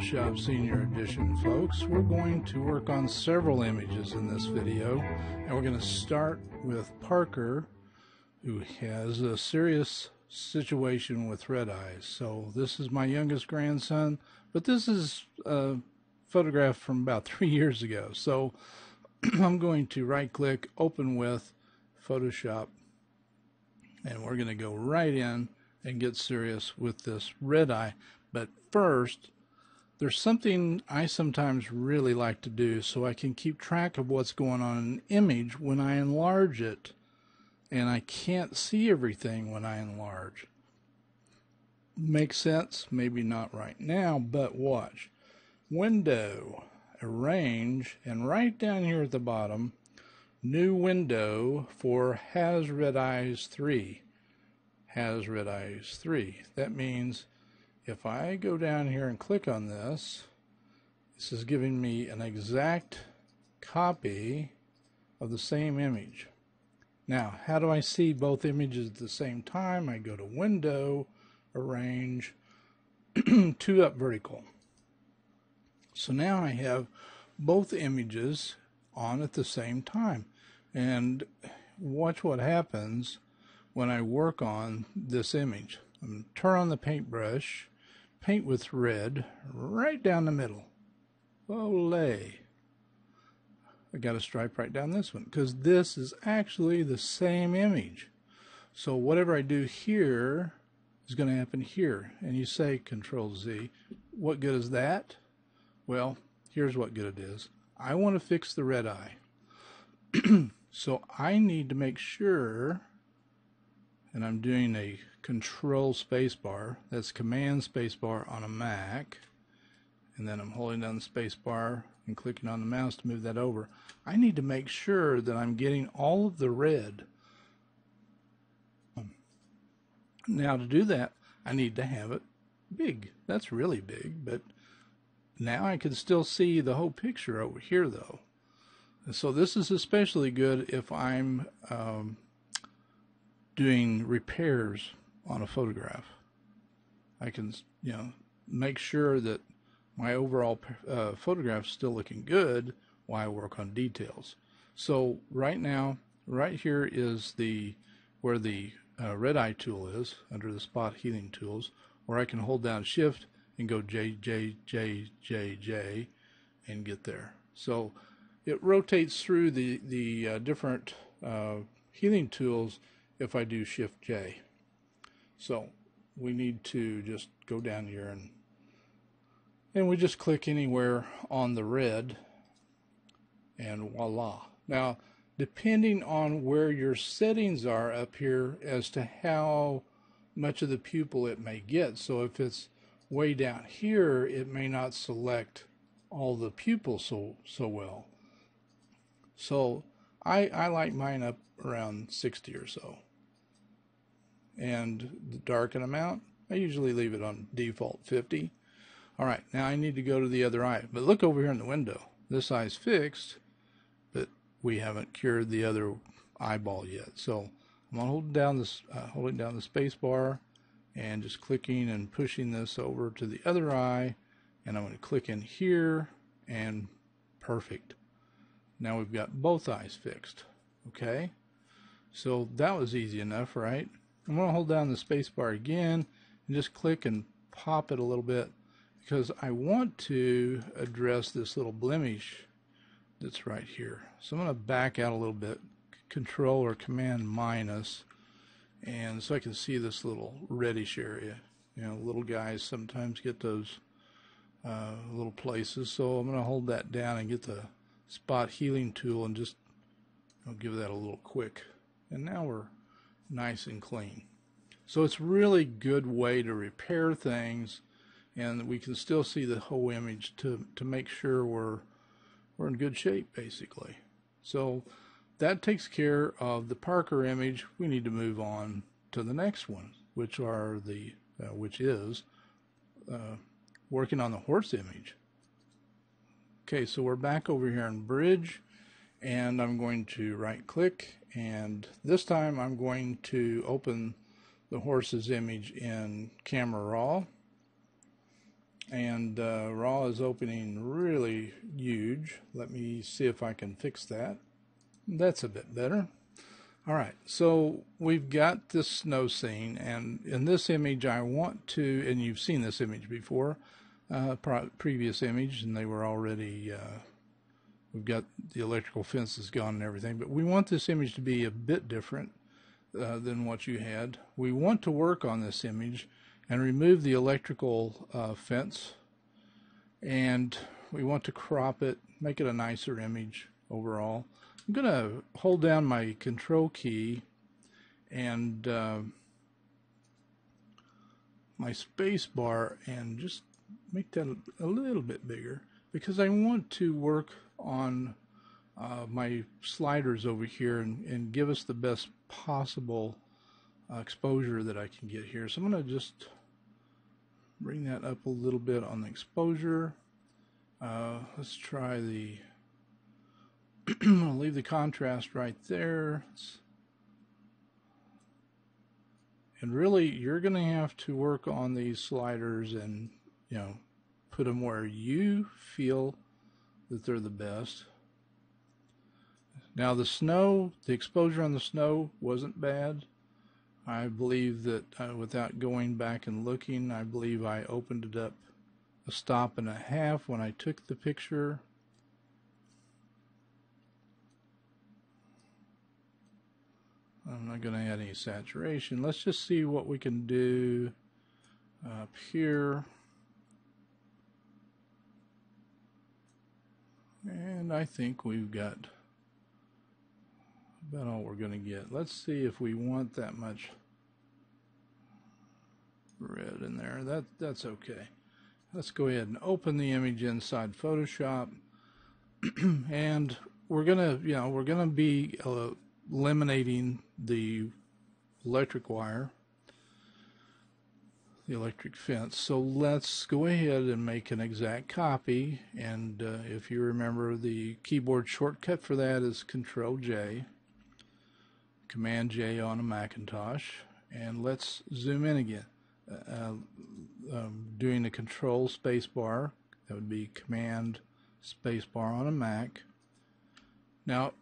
Photoshop Senior Edition, folks. We're going to work on several images in this video, and we're going to start with Parker, who has a serious situation with red eyes. So this is my youngest grandson, but this is a photograph from about 3 years ago. So I'm going to right-click, open with Photoshop, and we're going to go right in and get serious with this red eye. But first, there's something I sometimes really like to do so I can keep track of what's going on in an image when I enlarge it, and I can't see everything when I enlarge. Makes sense? Maybe not right now, but watch. Window, arrange, and right down here at the bottom, new window for Has Red Eyes 3. Has Red Eyes 3. That means if I go down here and click on this, this is giving me an exact copy of the same image. Now, how do I see both images at the same time? I go to Window, Arrange, 2 up vertical. So now I have both images on at the same time. And watch what happens when I work on this image. I'm going to turn on the paintbrush, paint with red right down the middle. Olay. I got a stripe right down this one because this is actually the same image. So whatever I do here is going to happen here. And you say Control Z. What good is that? Well, here's what good it is. I want to fix the red eye. So I need to make sure, and I'm doing a Control spacebar, that's Command spacebar on a Mac, and then I'm holding down the spacebar and clicking on the mouse to move that over. I need to make sure that I'm getting all of the red. Now to do that, I need to have it big. That's really big, but now I can still see the whole picture over here though. And so this is especially good if I'm doing repairs on a photograph. I can, make sure that my overall photograph is still looking good while I work on details. So right now, right here is where the red eye tool is, under the spot healing tools, where I can hold down Shift and go J, J, J, J, J, and get there. So it rotates through the different healing tools if I do Shift J. So we need to just go down here and we just click anywhere on the red, and voila. Now, depending on where your settings are up here as to how much of the pupil it may get. So if it's way down here, it may not select all the pupil so well. So I like mine up around 60 or so. And the darken amount, I usually leave it on default 50. All right, now I need to go to the other eye. But look over here in the window. This eye's fixed, but we haven't cured the other eyeball yet. So I'm gonna hold down this, holding down the space bar and just clicking and pushing this over to the other eye. And I'm going to click in here, and perfect. Now we've got both eyes fixed. Okay, so that was easy enough, right? I'm going to hold down the space bar again and just click and pop it a little bit because I want to address this little blemish that's right here. So I'm going to back out a little bit, Control or Command minus, and so I can see this little reddish area. Little guys sometimes get those little places. So I'm going to hold that down and get the spot healing tool and just give that a little quick. And now we're nice and clean. So it's really good way to repair things, and we can still see the whole image to make sure we're in good shape, basically. So that takes care of the Parker image. We need to move on to the next one, which is working on the horse image. Okay, so we're back over here in Bridge, and I'm going to right click, and this time I'm going to open the horse's image in Camera Raw, and raw is opening really huge. Let me see if I can fix that. That's a bit better. All right, so we've got this snow scene, and in this image I want to, and you've seen this image before, previous image, and they were already, we've got the electrical fences gone and everything, but we want this image to be a bit different than what you had. We want to work on this image and remove the electrical fence, and we want to crop it, make it a nicer image overall. I'm going to hold down my control key and my space bar and just make that a little bit bigger, because I want to work on my sliders over here and give us the best possible exposure that I can get here. So I'm going to just bring that up a little bit on the exposure. Let's try the I'm going to leave the contrast right there. And really, you're going to have to work on these sliders and, you know, put them where you feel that they're the best. Now the snow, the exposure on the snow wasn't bad. I believe that without going back and looking, I believe I opened it up a stop and a half when I took the picture. I'm not going to add any saturation. Let's just see what we can do up here. And I think we've got about all we're going to get. Let's see if we want that much red in there. That's okay. Let's go ahead and open the image inside Photoshop. And we're gonna be eliminating the electric wire, the electric fence. So let's go ahead and make an exact copy. And if you remember, the keyboard shortcut for that is Control J, Command J on a Macintosh. And let's zoom in again. Doing the Control space bar, that would be Command space bar on a Mac. Now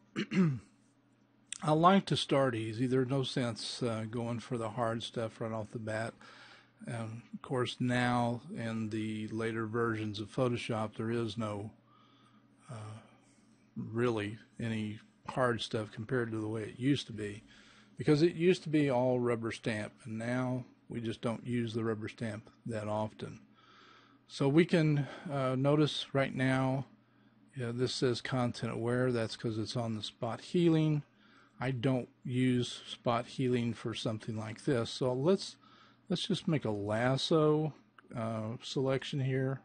I like to start easy. There's no sense going for the hard stuff right off the bat. Of course, now in the later versions of Photoshop, there is no really any hard stuff compared to the way it used to be, because it used to be all rubber stamp, and now we just don't use the rubber stamp that often. So we can notice right now, this says content aware. That's because it's on the spot healing. I don't use spot healing for something like this. So let's just make a lasso selection here.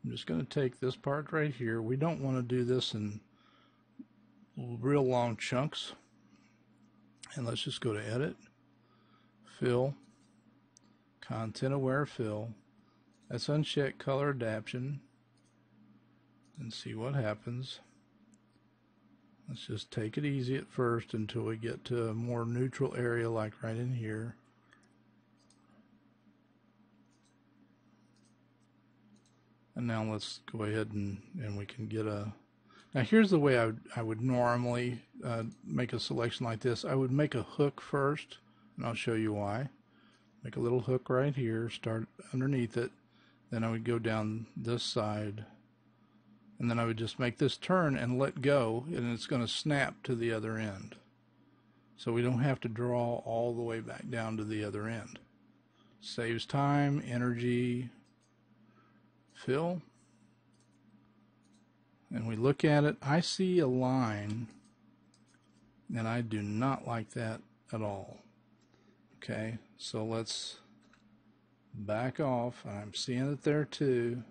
I'm just going to take this part right here. We don't want to do this in real long chunks. And let's just go to Edit, Fill, Content Aware Fill. Let's uncheck Color Adaptation and see what happens. Let's just take it easy at first until we get to a more neutral area, like right in here. And now let's go ahead and we can get a... Now here's the way I would normally make a selection like this. I would make a hook first, and I'll show you why. Make a little hook right here, start underneath it. Then I would go down this side, and then I would just make this turn and let go, and it's going to snap to the other end. So we don't have to draw all the way back down to the other end. Saves time, energy. Fill. And we look at it. I see a line, and I do not like that at all. Okay, so let's back off. I'm seeing it there too.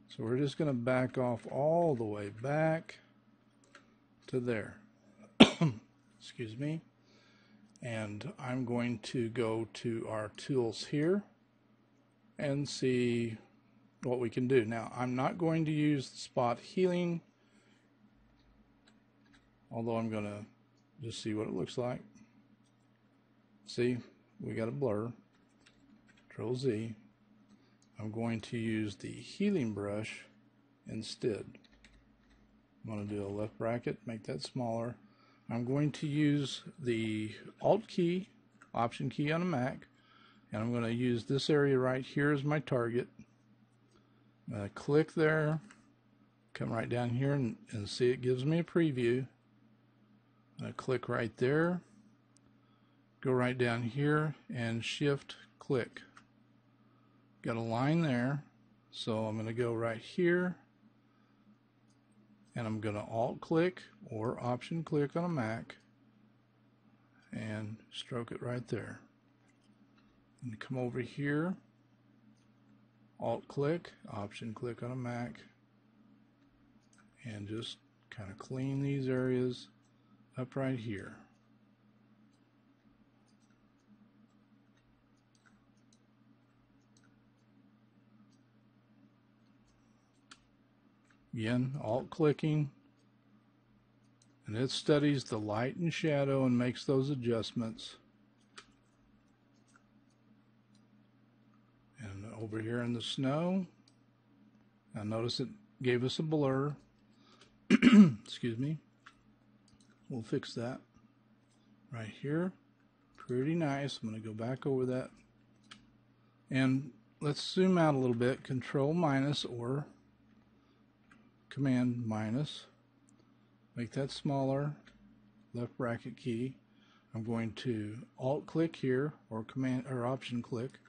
So we're just going to back off all the way back to there. Excuse me. And I'm going to go to our tools here and see what we can do. Now, I'm not going to use the spot healing, although I'm going to just see what it looks like. See, we got a blur. Control Z. I'm going to use the healing brush instead. I'm going to do a left bracket, make that smaller. I'm going to use the Alt key, Option key on a Mac, and I'm going to use this area right here as my target. I'm going to click there, come right down here and see it gives me a preview. I'm going to click right there, go right down here and shift click. Got a line there, so I'm going to go right here and I'm going to Alt click or Option click on a Mac and stroke it right there. And come over here, Alt click, Option click on a Mac, and just kind of clean these areas up right here. Again, Alt clicking, and it studies the light and shadow and makes those adjustments. And over here in the snow, now notice it gave us a blur. Excuse me. We'll fix that right here. Pretty nice. I'm going to go back over that. And let's zoom out a little bit. Control minus or Command minus. Make that smaller. Left bracket key. I'm going to Alt click here or Command or Option click.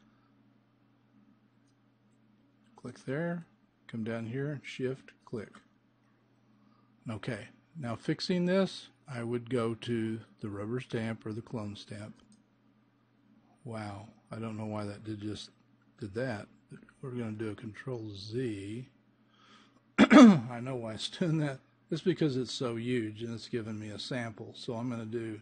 Click there. Come down here. Shift click. Okay. Now fixing this, I would go to the rubber stamp or the clone stamp. Wow. I don't know why that did that. But we're going to do a Control Z. I know why it's doing that. It's because it's so huge and it's giving me a sample. So I'm going to do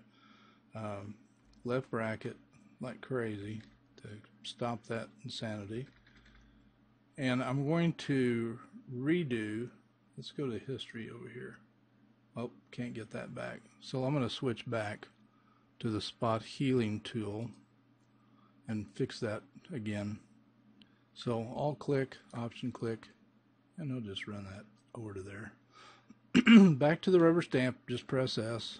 left bracket like crazy to stop that insanity. And I'm going to redo, let's go to history over here. Oh, can't get that back. So I'm going to switch back to the spot healing tool and fix that again. So Alt click, Option click, and I'll just run that over to there. Back to the rubber stamp, just press S.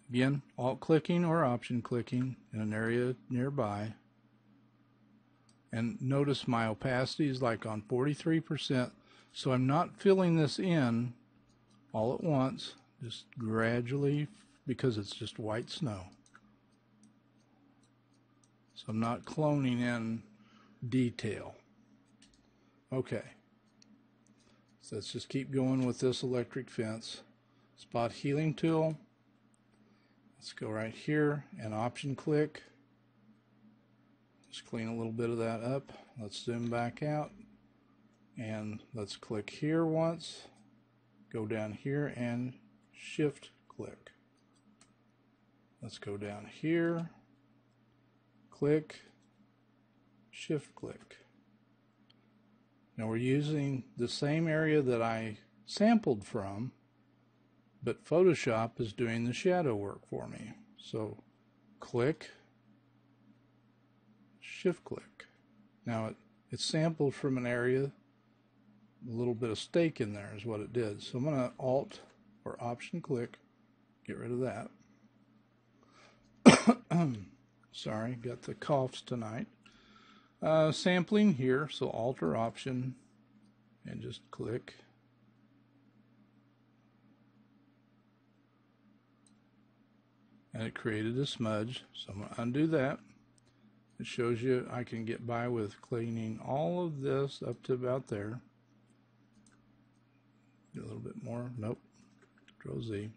Again, Alt clicking or Option clicking in an area nearby. And notice my opacity is like on 43%, so I'm not filling this in all at once, just gradually, because it's just white snow. So I'm not cloning in detail. Okay. So let's just keep going with this electric fence. Spot healing tool. Let's go right here and Option click. Just clean a little bit of that up. Let's zoom back out. And let's click here once. Go down here and Shift click. Let's go down here. Click. Shift click. Now we're using the same area that I sampled from, but Photoshop is doing the shadow work for me. So click, Shift click. Now it sampled from an area, a little bit of stake in there is what it did. So I'm going to Alt or Option click, get rid of that. Sorry, got the coughs tonight. Sampling here, so Alt or Option, and just click. And it created a smudge, so I'm going to undo that. It shows you I can get by with cleaning all of this up to about there. Do a little bit more. Nope. Control Z.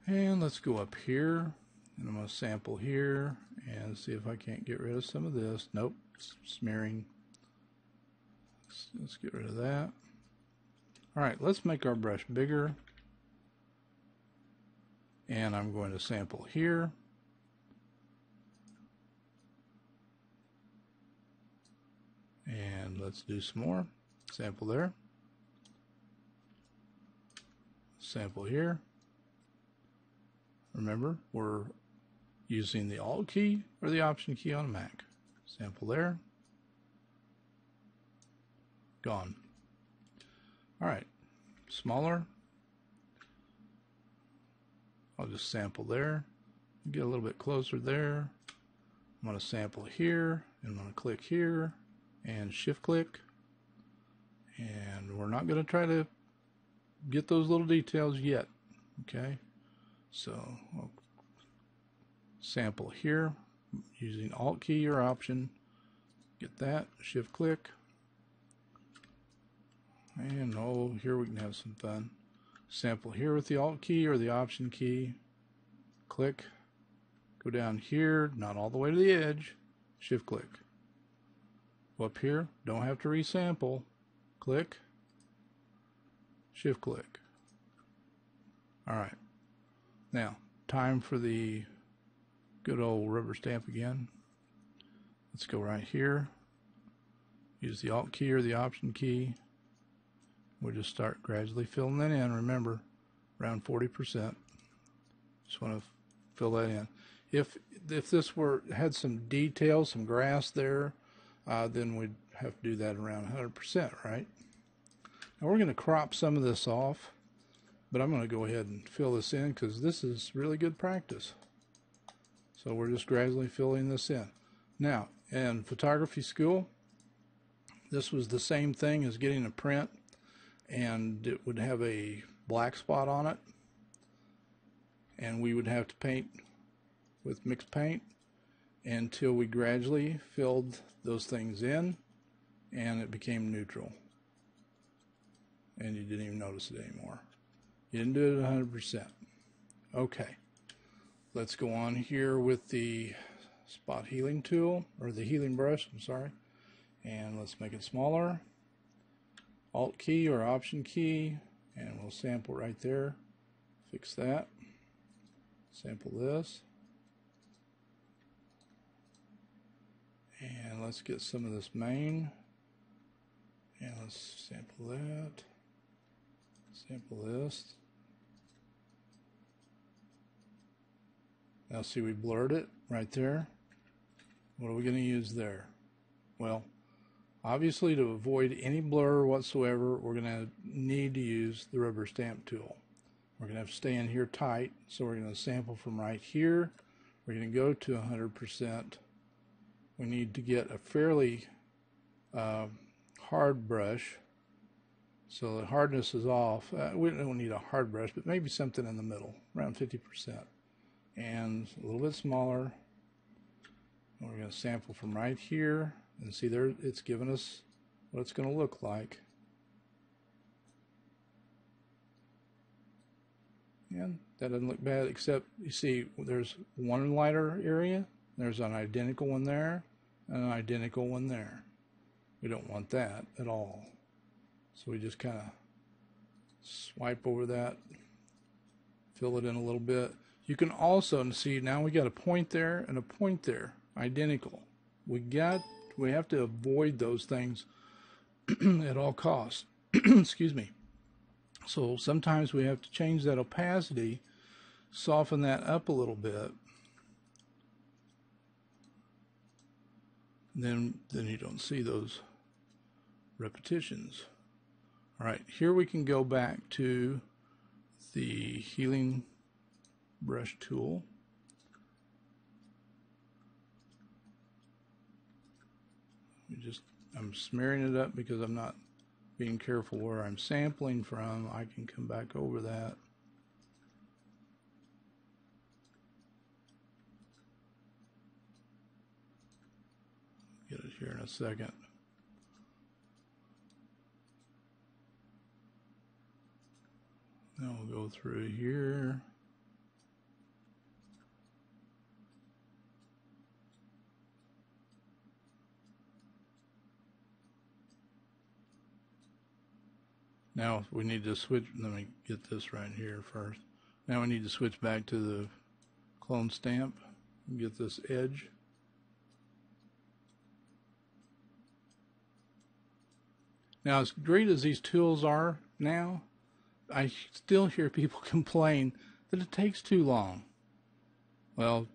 And let's go up here. And I'm going to sample here and see if I can't get rid of some of this. Nope, it's smearing. Let's get rid of that. All right, let's make our brush bigger. And I'm going to sample here. And let's do some more. Sample there. Sample here. Remember, we're using the Alt key or the Option key on a Mac. Sample there. Gone. All right, smaller. I'll just sample there. Get a little bit closer there. I'm going to sample here, and I'm going to click here, and shift click. And we're not going to try to get those little details yet. Okay, so I'll sample here using Alt key or Option. Get that, shift click. And oh, here we can have some fun. Sample here with the Alt key or the Option key. Click. Go down here, not all the way to the edge. Shift click. Go up here, don't have to resample. Click. Shift click. Alright. Now, time for the good old rubber stamp again. Let's go right here. Use the Alt key or the Option key. We'll just start gradually filling that in. Remember, around 40%. Just want to fill that in. If this had some detail, some grass there, then we'd have to do that around 100%, right? Now we're going to crop some of this off, but I'm going to go ahead and fill this in because this is really good practice. So we're just gradually filling this in. Now, in photography school, this was the same thing as getting a print, and it would have a black spot on it, and we would have to paint with mixed paint until we gradually filled those things in and it became neutral, and you didn't even notice it anymore. You didn't do it 100%. Okay, let's go on here with the spot healing tool, or the healing brush, I'm sorry, and let's make it smaller. Alt key or Option key, and we'll sample right there. Fix that. Sample this. And let's get some of this mane. And let's sample that. Sample this. Now see, we blurred it right there. What are we going to use there? Well, obviously, to avoid any blur whatsoever, we're going to need to use the rubber stamp tool. We're going to have to stay in here tight, so we're going to sample from right here. We're going to go to 100%. We need to get a fairly hard brush, so the hardness is off. We don't need a hard brush, but maybe something in the middle, around 50%. And a little bit smaller. And we're going to sample from right here. And see there, it's given us what it's going to look like. And that doesn't look bad, except you see there's one lighter area, there's an identical one there, and an identical one there. We don't want that at all. So we just kind of swipe over that, fill it in a little bit. You can also see now we got a point there and a point there, identical. We have to avoid those things at all costs. Excuse me. So sometimes we have to change that opacity, soften that up a little bit. Then you don't see those repetitions. All right, here we can go back to the healing brush tool. I'm smearing it up because I'm not being careful where I'm sampling from. I can come back over that. Get it here in a second. Now we'll go through here. Now we need to switch. Let me get this right here first. Now we need to switch back to the clone stamp and get this edge. Now, as great as these tools are now, I still hear people complain that it takes too long. Well,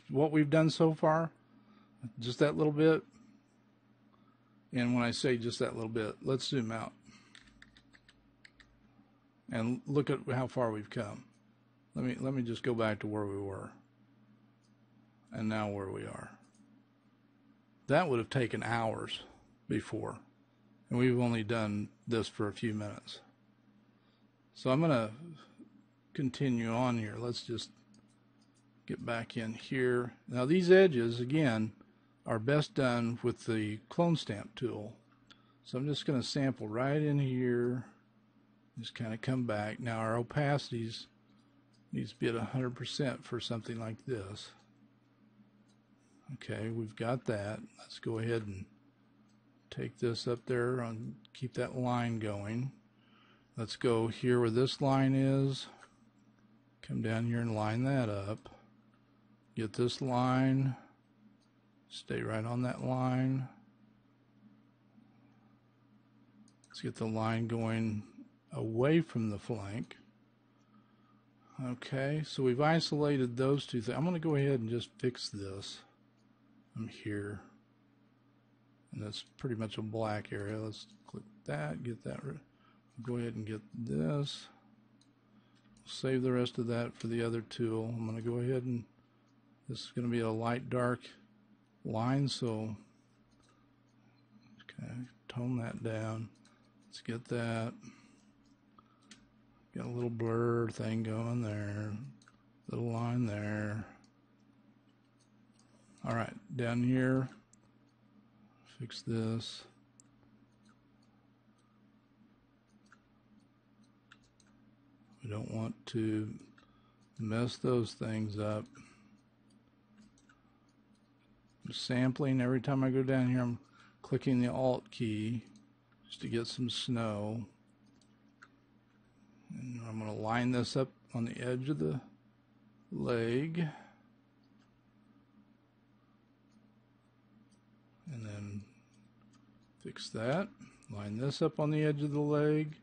what we've done so far, just that little bit, And when I say just that little bit, let's zoom out and look at how far we've come. Let me just go back to where we were and now where we are. That would have taken hours before, and we've only done this for a few minutes. So I'm going to continue on here. Let's just get back in here. Now these edges, again, are best done with the clone stamp tool. So I'm just going to sample right in here, just kind of come back. Now our opacities needs to be at 100% for something like this. Okay, we've got that. Let's go ahead and take this up there and keep that line going. Let's go here where this line is. Come down here and line that up. Get this line. Stay right on that line. Let's get the line going away from the flank. Okay, so we've isolated those two things. I'm going to go ahead and just fix this. I'm here. And that's pretty much a black area. Let's click that, get that. Go ahead and get this. Save the rest of that for the other tool. I'm going to go ahead and this is going to be a light dark line, so okay, tone that down. Let's get that. Got a little blur thing going there. Little line there. All right, down here, fix this. We don't want to mess those things up. I'm sampling every time I go down here. I'm clicking the Alt key just to get some snow. And I'm going to line this up on the edge of the leg. And then fix that. Line this up on the edge of the leg.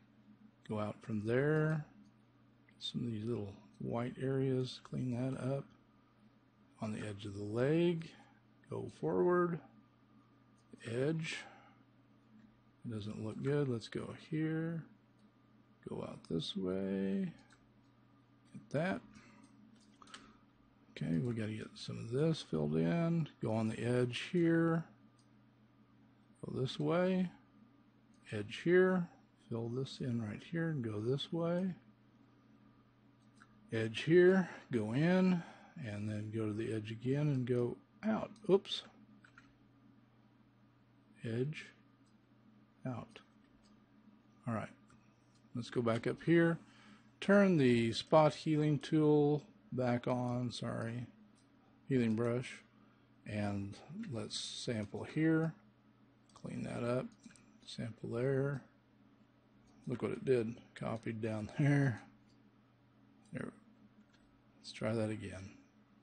Go out from there. Some of these little white areas, clean that up. On the edge of the leg. Go forward. Edge. It doesn't look good. Let's go here. Go out this way. Get that. Okay, we got to get some of this filled in. Go on the edge here. Go this way. Edge here. Fill this in right here and go this way. Edge here. Go in. And then go to the edge again and go out. Oops. Edge. Out. All right. Let's go back up here. Turn the spot healing tool back on. Sorry. Healing brush. And let's sample here. Clean that up. Sample there. Look what it did. Copied down there. There. Let's try that again.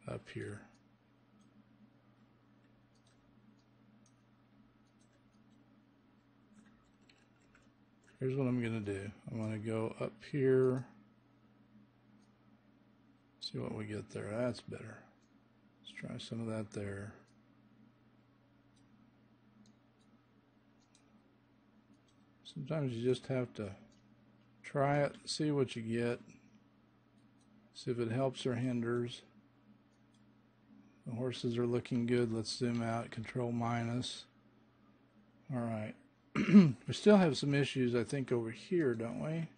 Up here. Here's what I'm going to do. I'm going to go up here. See what we get there. That's better. Let's try some of that there. Sometimes you just have to try it, see what you get, see if it helps or hinders. The horses are looking good. Let's zoom out, Control minus. All right. We still have some issues, I think, over here, don't we? I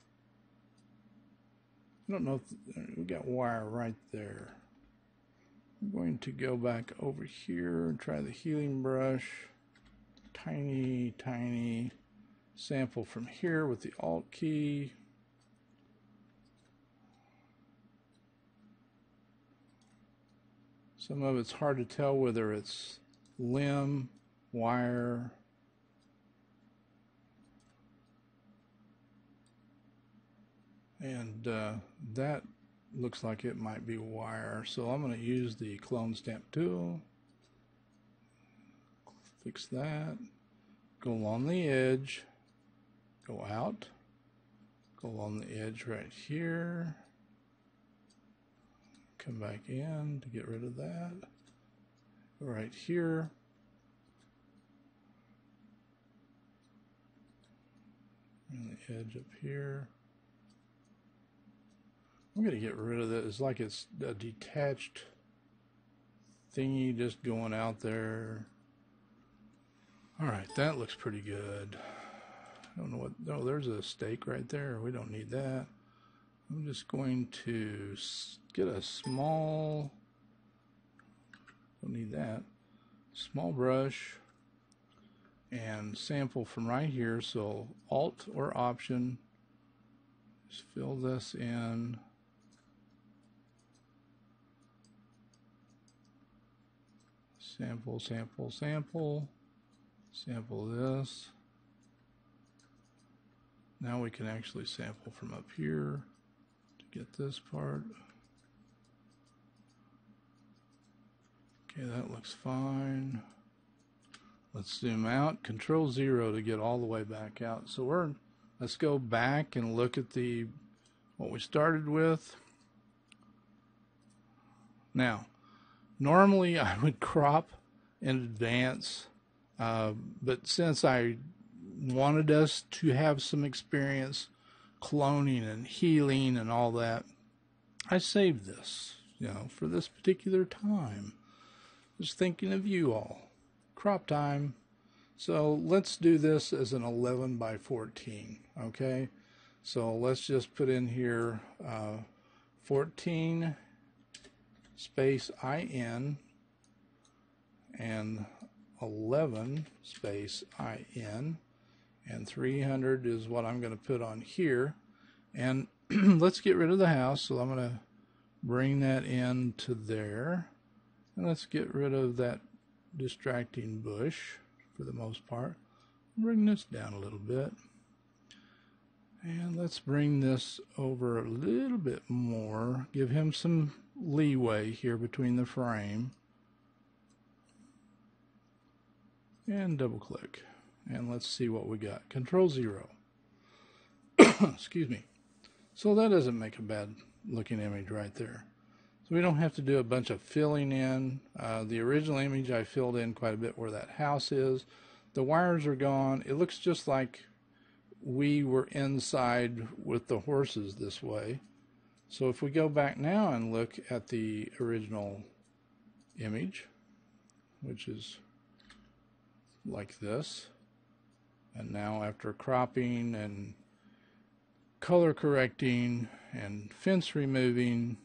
don't know if we got wire right there. I'm going to go back over here and try the healing brush. Tiny, tiny sample from here with the Alt key. Some of it's hard to tell whether it's limb, wire. And that looks like it might be wire. So I'm going to use the clone stamp tool. Fix that. Go along the edge. Go out. Go along the edge right here. Come back in to get rid of that. Go right here. And the edge up here. I'm going to get rid of that. It's like it's a detached thingy just going out there. Alright, that looks pretty good. I don't know what... Oh, there's a stake right there. We don't need that. I'm just going to get a small... Don't need that. Small brush. And sample from right here. So Alt or Option. Just fill this in. Sample, sample, sample. Sample this. Now we can actually sample from up here to get this part. Okay, that looks fine. Let's zoom out. Control 0 to get all the way back out. So let's go back and look at what we started with. Now, normally I would crop in advance, but since I wanted us to have some experience cloning and healing and all that, I saved this, for this particular time. Just thinking of you all. Crop time. So let's do this as an 11 by 14, okay? So let's just put in here 14 space IN and 11 space IN, and 300 is what I'm going to put on here. And let's get rid of the house, so I'm going to bring that into there. And let's get rid of that distracting bush for the most part. Bring this down a little bit. And let's bring this over a little bit more. Give him some leeway here between the frame. And double click. And let's see what we got. Control 0. Excuse me. So that doesn't make a bad looking image right there. So we don't have to do a bunch of filling in. The original image I filled in quite a bit where that house is. The wires are gone. It looks just like we were inside with the horses this way. So if we go back now and look at the original image, which is like this, and now after cropping and color correcting and fence removing,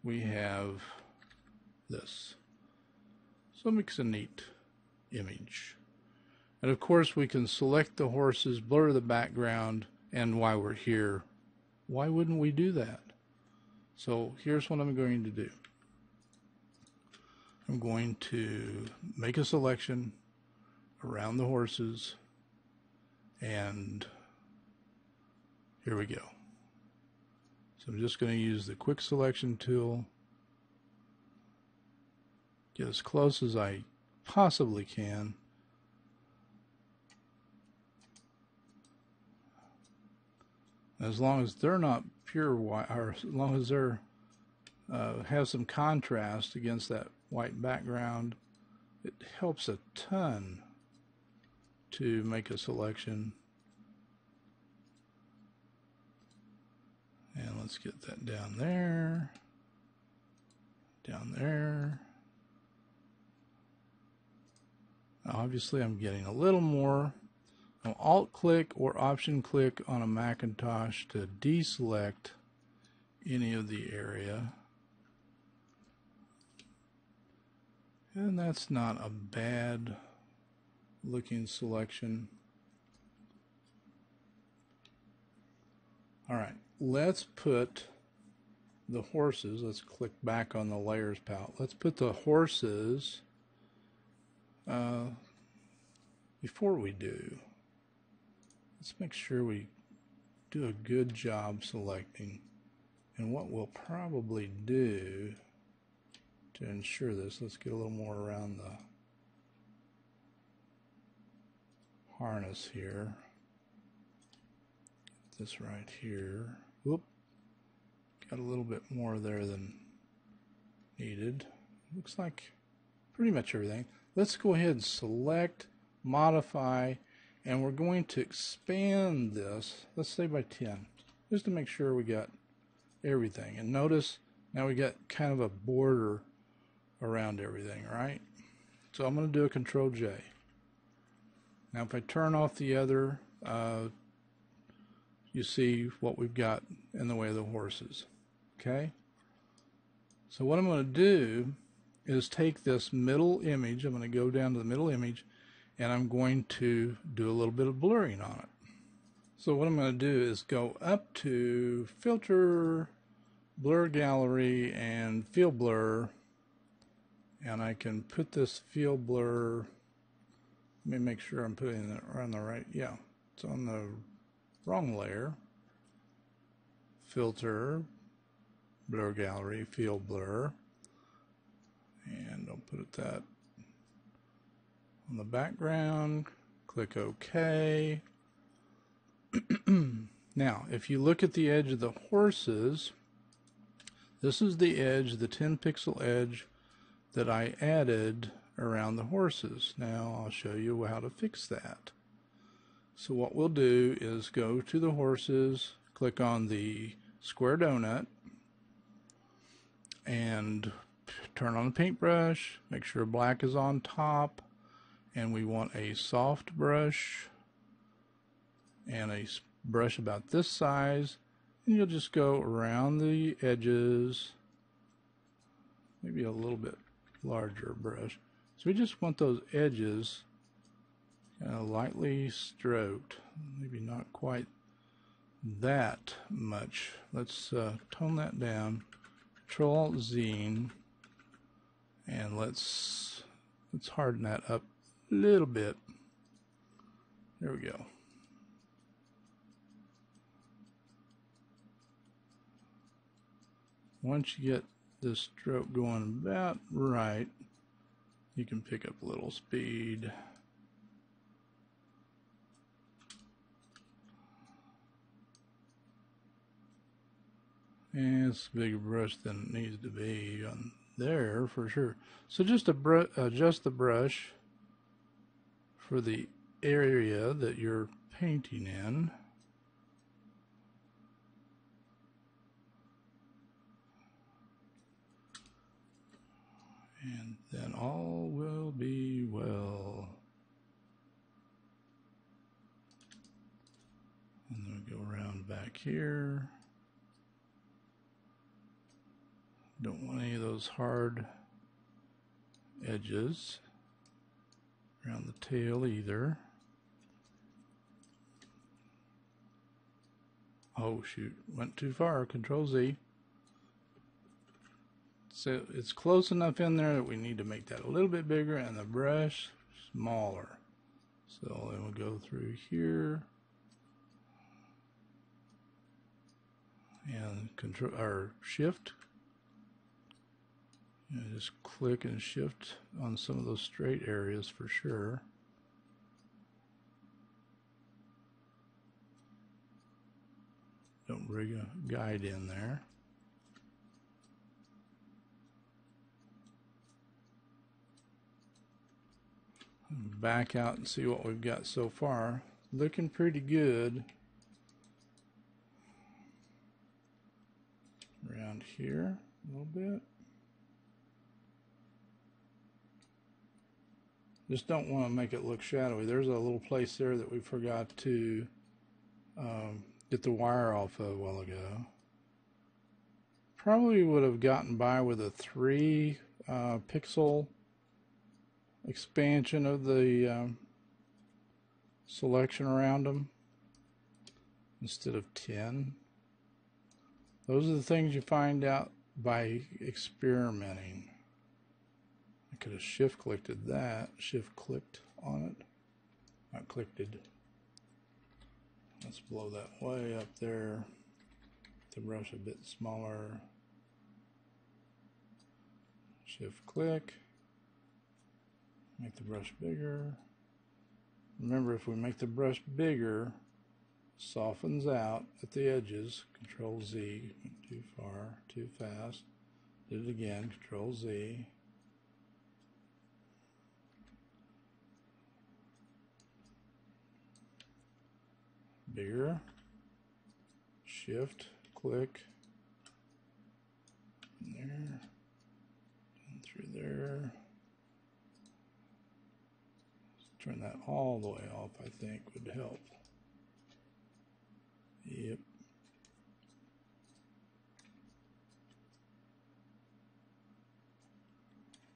we have this. So it makes a neat image. And of course we can select the horses, blur the background, and while we're here, why wouldn't we do that? So here's what I'm going to do. I'm going to make a selection around the horses, and here we go. So I'm just going to use the quick selection tool, get as close as I possibly can. As long as they're not pure white, or as long as they're have some contrast against that white background, it helps a ton to make a selection. And let's get that down there, down there. Now obviously I'm getting a little more. I'll Alt click or Option click on a Macintosh to deselect any of the area. And that's not a bad looking selection. Alright, let's put the horses, let's click back on the layers palette. Let's put the horses, before we do, let's make sure we do a good job selecting. And what we'll probably do to ensure this, let's get a little more around the harness here. This right here. Whoop. Got a little bit more there than needed. Looks like pretty much everything. Let's go ahead and select, modify, And we're going to expand this, let's say by 10, just to make sure we got everything. And notice now we got kind of a border around everything, right? So I'm going to do a Control J. Now if I turn off the other, you see what we've got in the way of the horses. Okay? So what I'm going to do is take this middle image, I'm going to go down to the middle image, and I'm going to do a little bit of blurring on it. So what I'm going to do is go up to Filter, Blur Gallery, and Field Blur, and I can put this Field Blur, let me make sure I'm putting it on the right, yeah, it's on the wrong layer. Filter, Blur Gallery, Field Blur, and I'll put it that on the background, click OK. Now, if you look at the edge of the horses, this is the edge, the 10 pixel edge that I added around the horses. Now, I'll show you how to fix that. So what we'll do is go to the horses, click on the square donut, and turn on the paintbrush, make sure black is on top, and we want a soft brush and a brush about this size, and you'll just go around the edges, maybe a little bit larger brush. So we just want those edges kind of lightly stroked, maybe not quite that much. Let's tone that down, Control-Z, and let's harden that up a little bit. There we go. Once you get this stroke going about right, you can pick up a little speed. And it's a bigger brush than it needs to be on there for sure. So just adjust the brush for the area that you're painting in. And then all will be well. And then we go around back here. Don't want any of those hard edges around the tail either. Oh shoot, went too far. Control-Z. So it's close enough in there that we need to make that a little bit bigger and the brush smaller. So then we'll go through here and Control or Shift. And just click and shift on some of those straight areas for sure. Don't bring a guide in there. Back out and see what we've got so far. Looking pretty good. Around here a little bit. Just don't want to make it look shadowy. There's a little place there that we forgot to get the wire off of a while ago. Probably would have gotten by with a 3 pixel expansion of the selection around them instead of 10. Those are the things you find out by experimenting. I could have shift clicked that, shift clicked on it, not clicked it. Let's blow that way up there. The brush a bit smaller. Shift click. Make the brush bigger. Remember, if we make the brush bigger, softens out at the edges. Control-Z. Went too far, too fast. Did it again. Control-Z. bigger. Shift, click, there, and through there. Turn that all the way off, I think would help. Yep.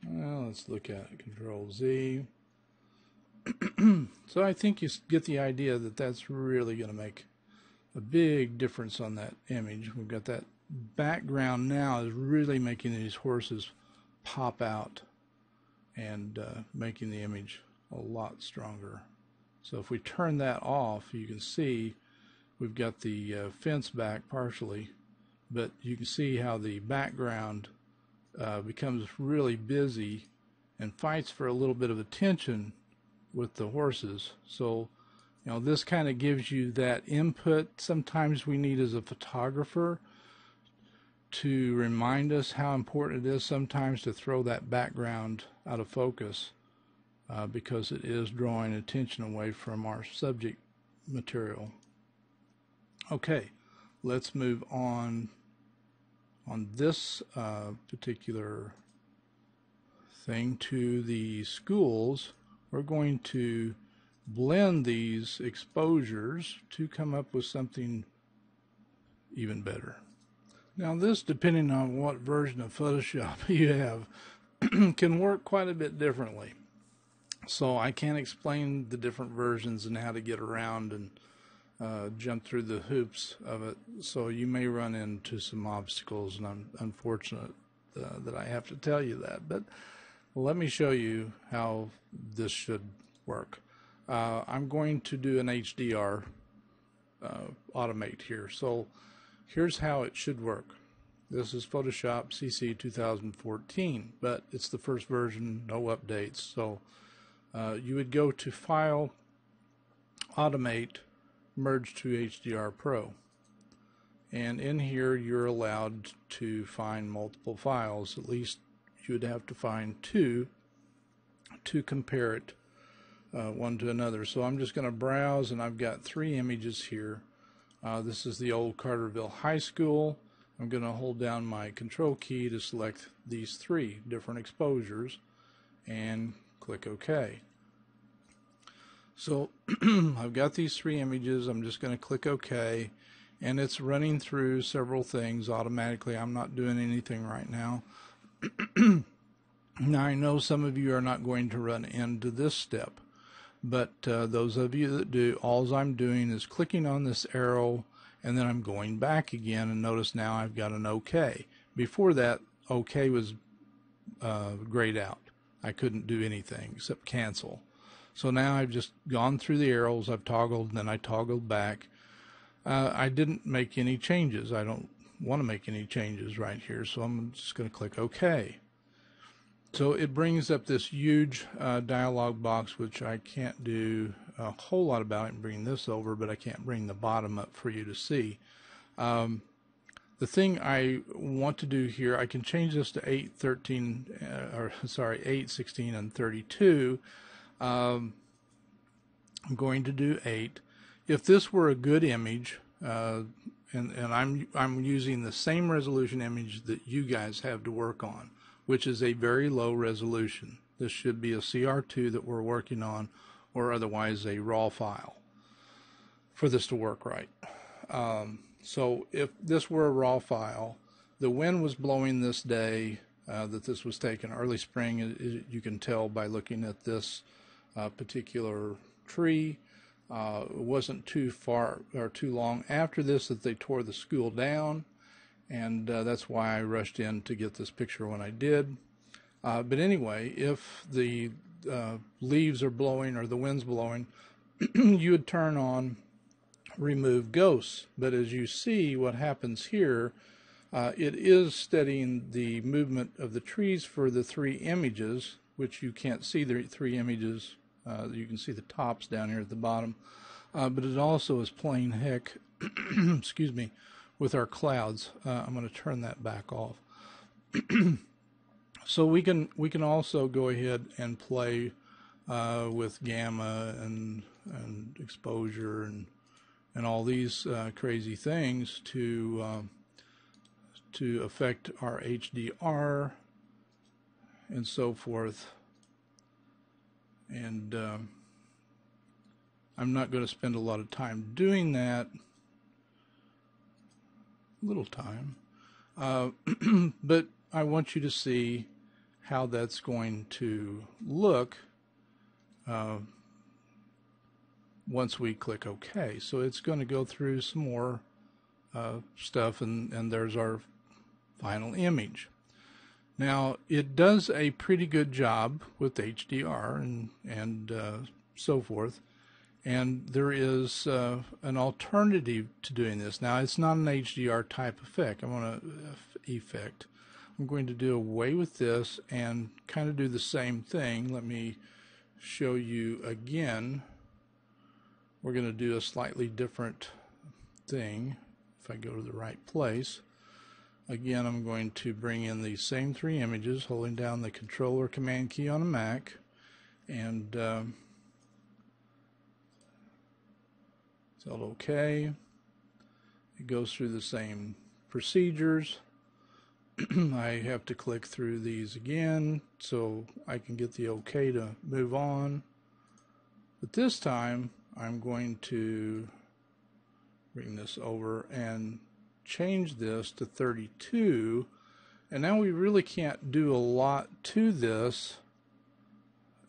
Well, let's look at it. Control Z. So I think you get the idea that that's really going to make a big difference on that image. We've got that background now is really making these horses pop out and making the image a lot stronger. So if we turn that off, you can see we've got the fence back partially, but you can see how the background becomes really busy and fights for a little bit of attention with the horses. So, you know, this kind of gives you that input sometimes we need as a photographer to remind us how important it is sometimes to throw that background out of focus because it is drawing attention away from our subject material. Okay, let's move on this particular thing to the schools. We're going to blend these exposures to come up with something even better. Now this, depending on what version of Photoshop you have, can work quite a bit differently. So I can't explain the different versions and how to get around and jump through the hoops of it. So you may run into some obstacles, and I'm unfortunate that I have to tell you that. But let me show you how this should work. I'm going to do an HDR automate here. So here's how it should work. This is Photoshop CC 2014, but it's the first version, no updates. So you would go to File, Automate, Merge to Hdr Pro. And in here you're allowed to find multiple files. At least you would have to find two to compare it one to another. So I'm just going to browse, and I've got 3 images here. This is the old Carterville High School. I'm going to hold down my control key to select these 3 different exposures and click OK. So I've got these 3 images. I'm just going to click OK, and it's running through several things automatically. I'm not doing anything right now. Now I know some of you are not going to run into this step, but those of you that do, all I'm doing is clicking on this arrow, and then I'm going back again, and notice now I've got an OK. Before that, OK was grayed out. I couldn't do anything except cancel. So now I've just gone through the arrows, I've toggled, and then I toggled back. I didn't make any changes. I don't want to make any changes right here, so I'm just going to click OK. So it brings up this huge dialog box, which I can't do a whole lot about. I can bring this over, but I can't bring the bottom up for you to see. The thing I want to do here, I can change this to 8, 16, and 32. I'm going to do 8. If this were a good image, and I'm using the same resolution image that you guys have to work on, which is a very low resolution. This should be a CR2 that we're working on, or otherwise a RAW file for this to work right. So if this were a RAW file, the wind was blowing this day that this was taken, early spring. You can tell by looking at this particular tree. It wasn't too far or too long after this that they tore the school down, and that's why I rushed in to get this picture when I did. But anyway, if the leaves are blowing or the wind's blowing, you would turn on remove ghosts. But as you see, what happens here, it is steadying the movement of the trees for the 3 images, which you can't see the 3 images. You can see the tops down here at the bottom, but it also is playing heck excuse me, with our clouds. I'm going to turn that back off. So we can also go ahead and play with gamma and exposure and and all these crazy things to affect our HDR and so forth. And I'm not going to spend a lot of time doing that. Little time. But I want you to see how that's going to look once we click OK. So it's going to go through some more stuff, and there's our final image. Now, it does a pretty good job with HDR and so forth. And there is an alternative to doing this. Now, it's not an HDR type effect. I'm going to do away with this and kind of do the same thing. Let me show you again. We're going to do a slightly different thing. If I go to the right place, again, I'm going to bring in these same three images, holding down the Control or Command key on a Mac, and tell OK. It goes through the same procedures. I have to click through these again so I can get the OK to move on. But this time I'm going to bring this over and change this to 32. And now we really can't do a lot to this,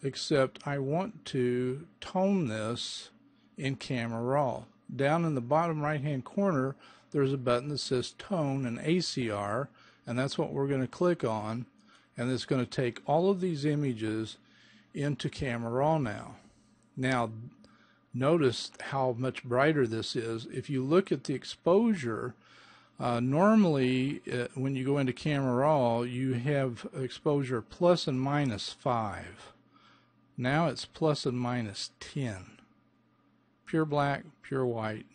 except I want to tone this in Camera Raw. Down in the bottom right hand corner there's a button that says Tone and ACR, and that's what we're going to click on, and it's going to take all of these images into Camera Raw now. Now notice how much brighter this is. If you look at the exposure, normally when you go into Camera Raw you have exposure plus and minus 5. Now it's plus and minus 10. Pure black, pure white.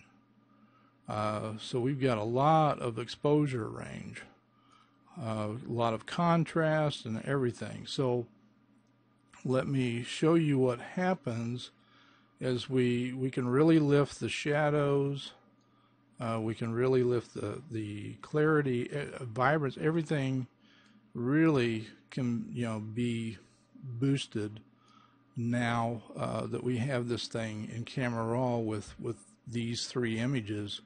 So we've got a lot of exposure range, a lot of contrast and everything. So let me show you what happens as we can really lift the shadows. We can really lift the clarity, vibrance, everything really can be boosted now that we have this thing in Camera Raw with these three images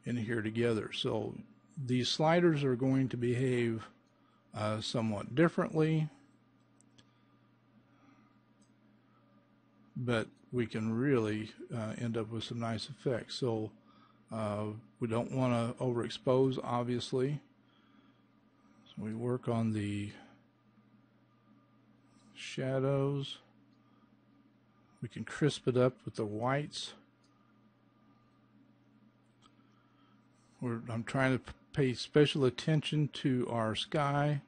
in here together. So these sliders are going to behave somewhat differently, but we can really end up with some nice effects. So we don't want to overexpose, obviously. So we work on the shadows. We can crisp it up with the whites. I'm trying to pay special attention to our sky,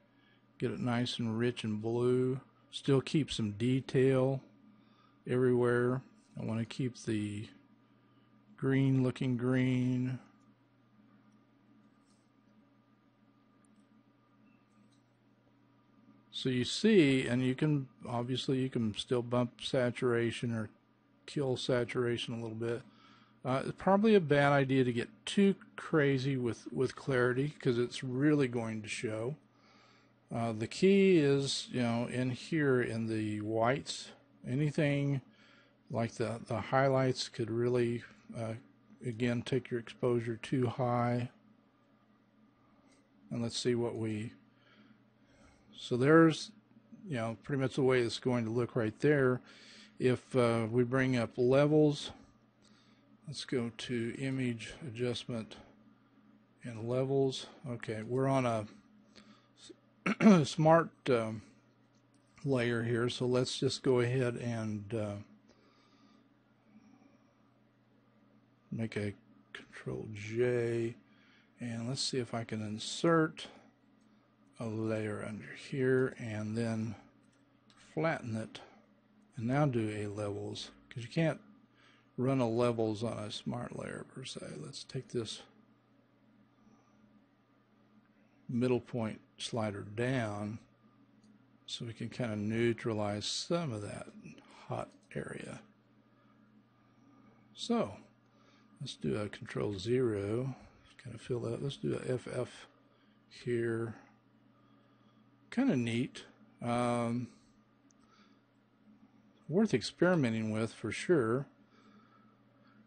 get it nice and rich and blue, still keep some detail everywhere. I want to keep the green looking green. So you see, and you can still bump saturation or kill saturation a little bit. It's probably a bad idea to get too crazy with clarity, because it's really going to show. The key is, in here in the whites, anything like the highlights could really, again, take your exposure too high. And let's see what so there's, pretty much the way it's going to look right there. If we bring up levels, let's go to image adjustment and levels. Okay, we're on a smart layer here, so let's just go ahead and make a Control J, and let's see if I can insert a layer under here and then flatten it, and now do a levels, because you can't run a levels on a smart layer per se. Let's take this middle point slider down so we can kind of neutralize some of that hot area. So Let's do a Control 0. Kind of fill that. Let's do a FF here. Kind of neat. Worth experimenting with for sure.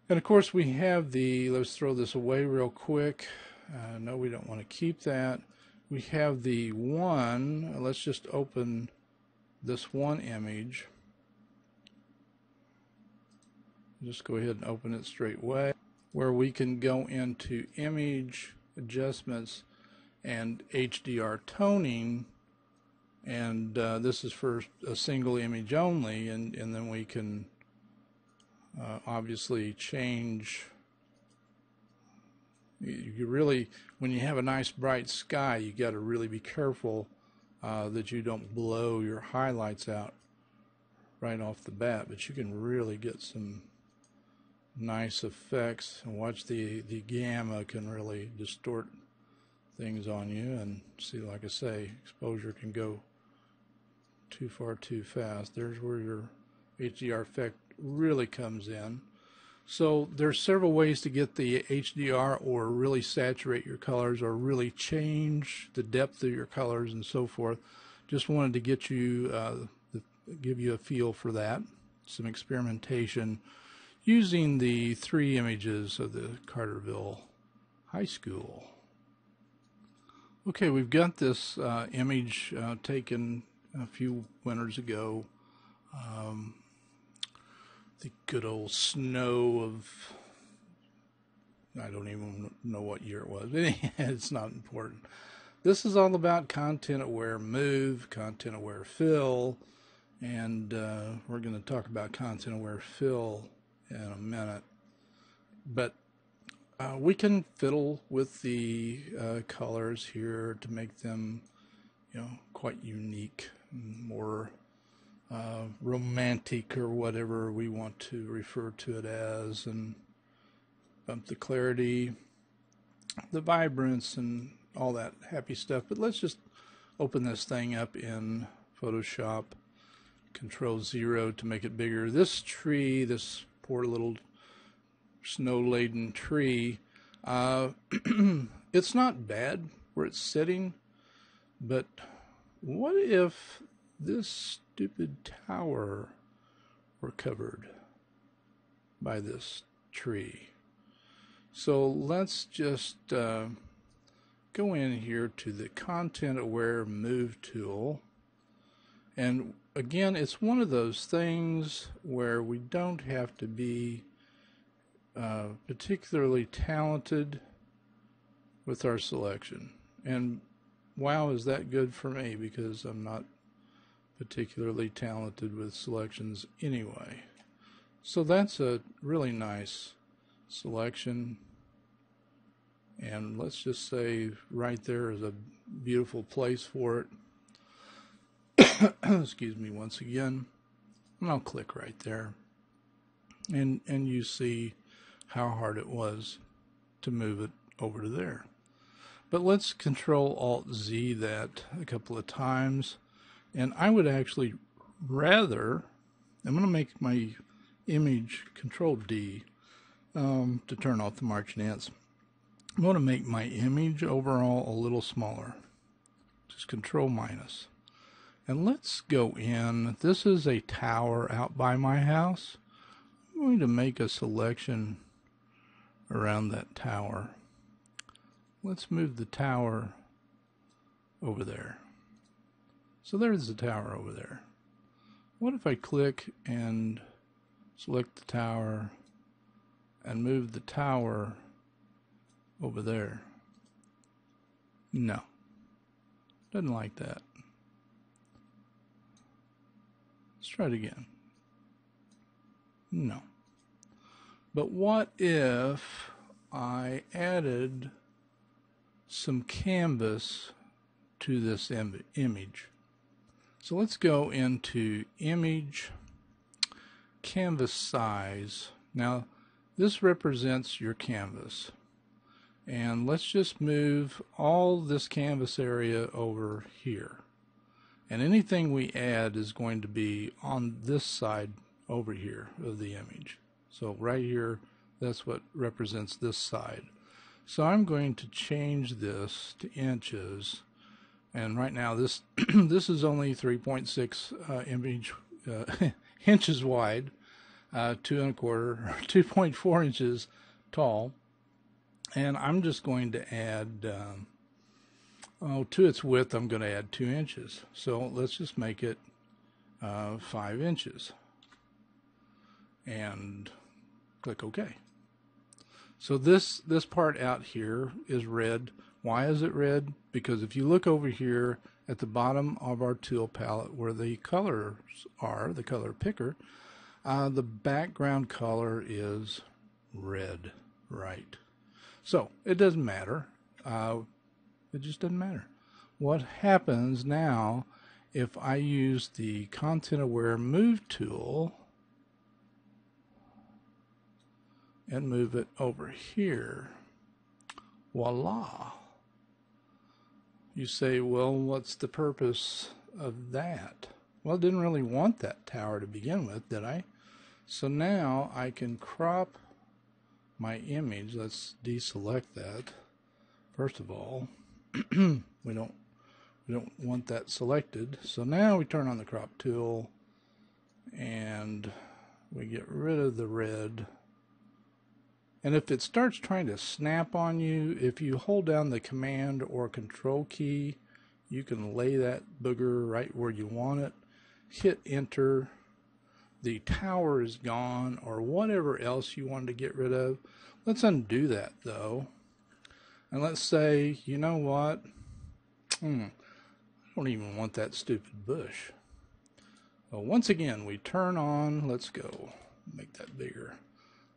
And of course we have the, let's throw this away real quick. No, we don't want to keep that. We have the one, let's just open this one image. Just go ahead and open it straight away, where we can go into image adjustments and HDR toning. And this is for a single image only, and then we can obviously change. You really, when you have a nice bright sky, you got to really be careful that you don't blow your highlights out right off the bat, but you can really get some nice effects. And watch the gamma can really distort things on you, and see, like I say, exposure can go too far too fast. There's where your HDR effect really comes in. So there's several ways to get the HDR, or really saturate your colors, or really change the depth of your colors and so forth. Just wanted to get you give you a feel for that, some experimentation using the 3 images of the Carterville High School. Okay, we've got this image taken a few winters ago. The good old snow of, I don't even know what year it was, but it's not important. This is all about content aware move, content aware fill, and we're going to talk about content aware fill in a minute. But we can fiddle with the colors here to make them, quite unique, more romantic, or whatever we want to refer to it as, and bump the clarity, the vibrance, and all that happy stuff. But let's just open this thing up in Photoshop, Control 0 to make it bigger. This tree, this poor little snow-laden tree, it's not bad where it's sitting, but what if this stupid tower were covered by this tree? So let's just go in here to the Content Aware Move tool, and again, it's one of those things where we don't have to be particularly talented with our selection. And wow, is that good for me, because I'm not particularly talented with selections anyway. So that's a really nice selection, and let's just say right there is a beautiful place for it. Excuse me once again, and I'll click right there, and you see how hard it was to move it over to there. But let's Control Alt Z that a couple of times, and I would actually rather, I'm going to make my image Control D to turn off the marginettes. I'm going to make my image overall a little smaller, just Control minus. And let's go in, this is a tower out by my house. I'm going to make a selection around that tower. Let's move the tower over there. So there's the tower over there. What if I click and select the tower and move the tower over there? No, doesn't like that. Let's try it again. No. But what if I added some canvas to this image? So let's go into Image, Canvas Size. Now this represents your canvas, and let's just move all this canvas area over here, and anything we add is going to be on this side over here of the image. So right here, That's what represents this side. So I'm going to change this to inches. And right now this this is only 3.6 inches wide, 2 1/4, 2.4 inches tall. And I'm just going to add, to its width, I'm going to add 2 inches. So let's just make it 5 inches. And click OK. So this part out here is red. Why is it red? Because if you look over here at the bottom of our tool palette where the colors are, the color picker, the background color is red, right? So it doesn't matter. It just doesn't matter. What happens now if I use the Content Aware Move tool and move it over here? Voila. You say, well, what's the purpose of that? Well, I didn't really want that tower to begin with, did I? So now I can crop my image. Let's deselect that. First of all, we don't want that selected. So now we turn on the crop tool and we get rid of the red. And if it starts trying to snap on you, if you hold down the Command or Control key, you can lay that booger right where you want it. Hit Enter. The tower is gone, or whatever else you wanted to get rid of. Let's undo that though. And let's say, you know what? I don't even want that stupid bush. Well, once again, we turn on, let's go, make that bigger.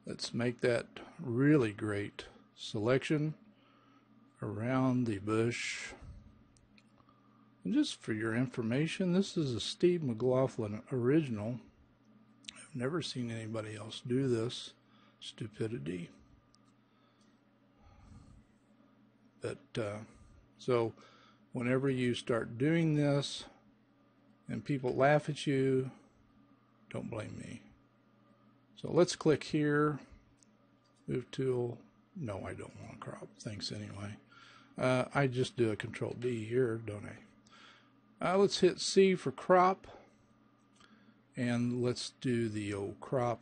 Let's make that really great selection around the bush. And just for your information, this is a Steve McLaughlin original. I've never seen anybody else do this stupidity. But so whenever you start doing this and people laugh at you, don't blame me. So let's click here, Move Tool. No, I don't want to crop. Thanks anyway. I just do a Control D here, don't I? Let's hit C for crop. And let's do the old crop.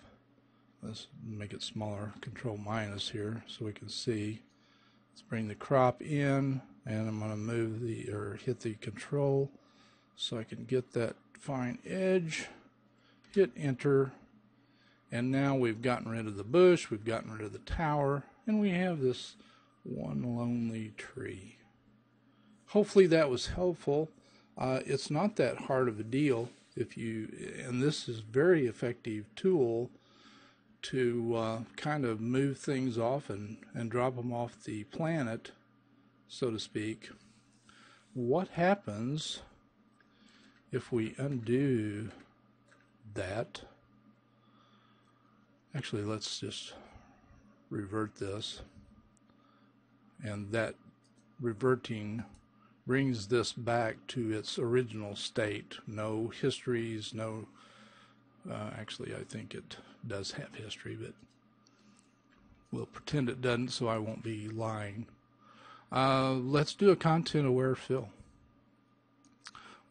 Let's make it smaller, Control minus here so we can see. Let's bring the crop in, and I'm going to move hit the Control so I can get that fine edge. Hit Enter, and now we've gotten rid of the bush, we've gotten rid of the tower, and we have this one lonely tree. Hopefully that was helpful. It's not that hard of a deal. And this is a very effective tool to kind of move things off and drop them off the planet, so to speak. What happens if we undo that? Actually, let's just revert this, and that reverting brings this back to its original state. No histories, no, actually I think it does have history, but we'll pretend it doesn't so I won't be lying. Let's do a content aware fill,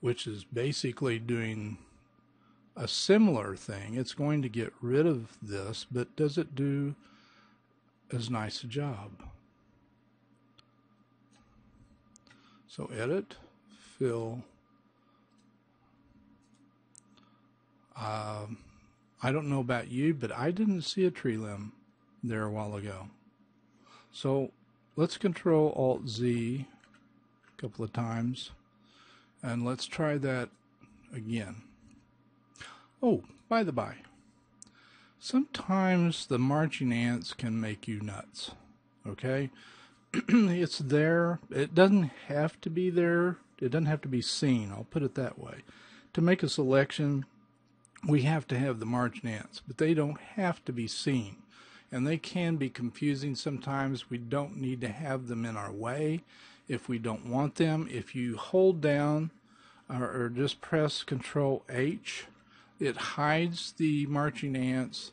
which is basically doing a similar thing. It's going to get rid of this, but does it do as nice a job? So edit, fill. I don't know about you, but I didn't see a tree limb there a while ago. So let's Control Alt Z a couple of times, and let's try that again. Oh, by the by, sometimes the marching ants can make you nuts, okay? It's there. It doesn't have to be there. It doesn't have to be seen. I'll put it that way. To make a selection, we have to have the marching ants, but they don't have to be seen. And they can be confusing sometimes. We don't need to have them in our way if we don't want them. If you hold down or just press Control H, it hides the marching ants,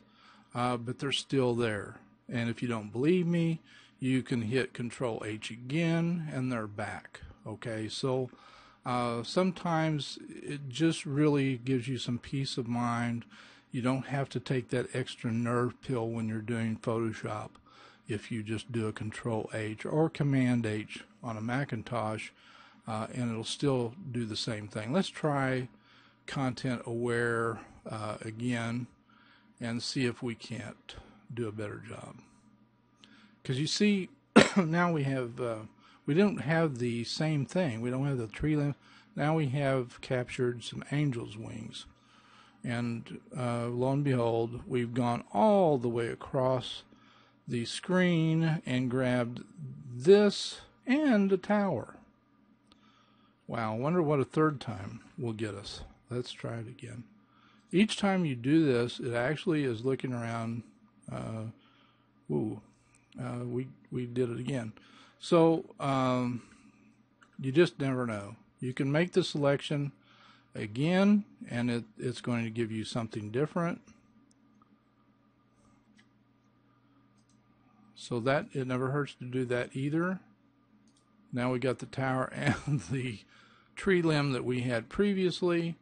but they're still there. And if you don't believe me, you can hit Control H again and they're back. Okay, so sometimes it just really gives you some peace of mind. You don't have to take that extra nerve pill when you're doing Photoshop if you just do a Control H or Command H on a Macintosh, and it'll still do the same thing. Let's try Content Aware again and see if we can't do a better job. Because you see, now we have, we don't have the same thing. We don't have the tree limb. Now we have captured some angel's wings. And lo and behold, we've gone all the way across the screen and grabbed this and a tower. Wow, I wonder what a third time will get us. Let's try it again. Each time you do this, it actually is looking around. We did it again. So you just never know. You can make the selection again, and it's going to give you something different. So that it never hurts to do that either. Now we got the tower and the tree limb that we had previously.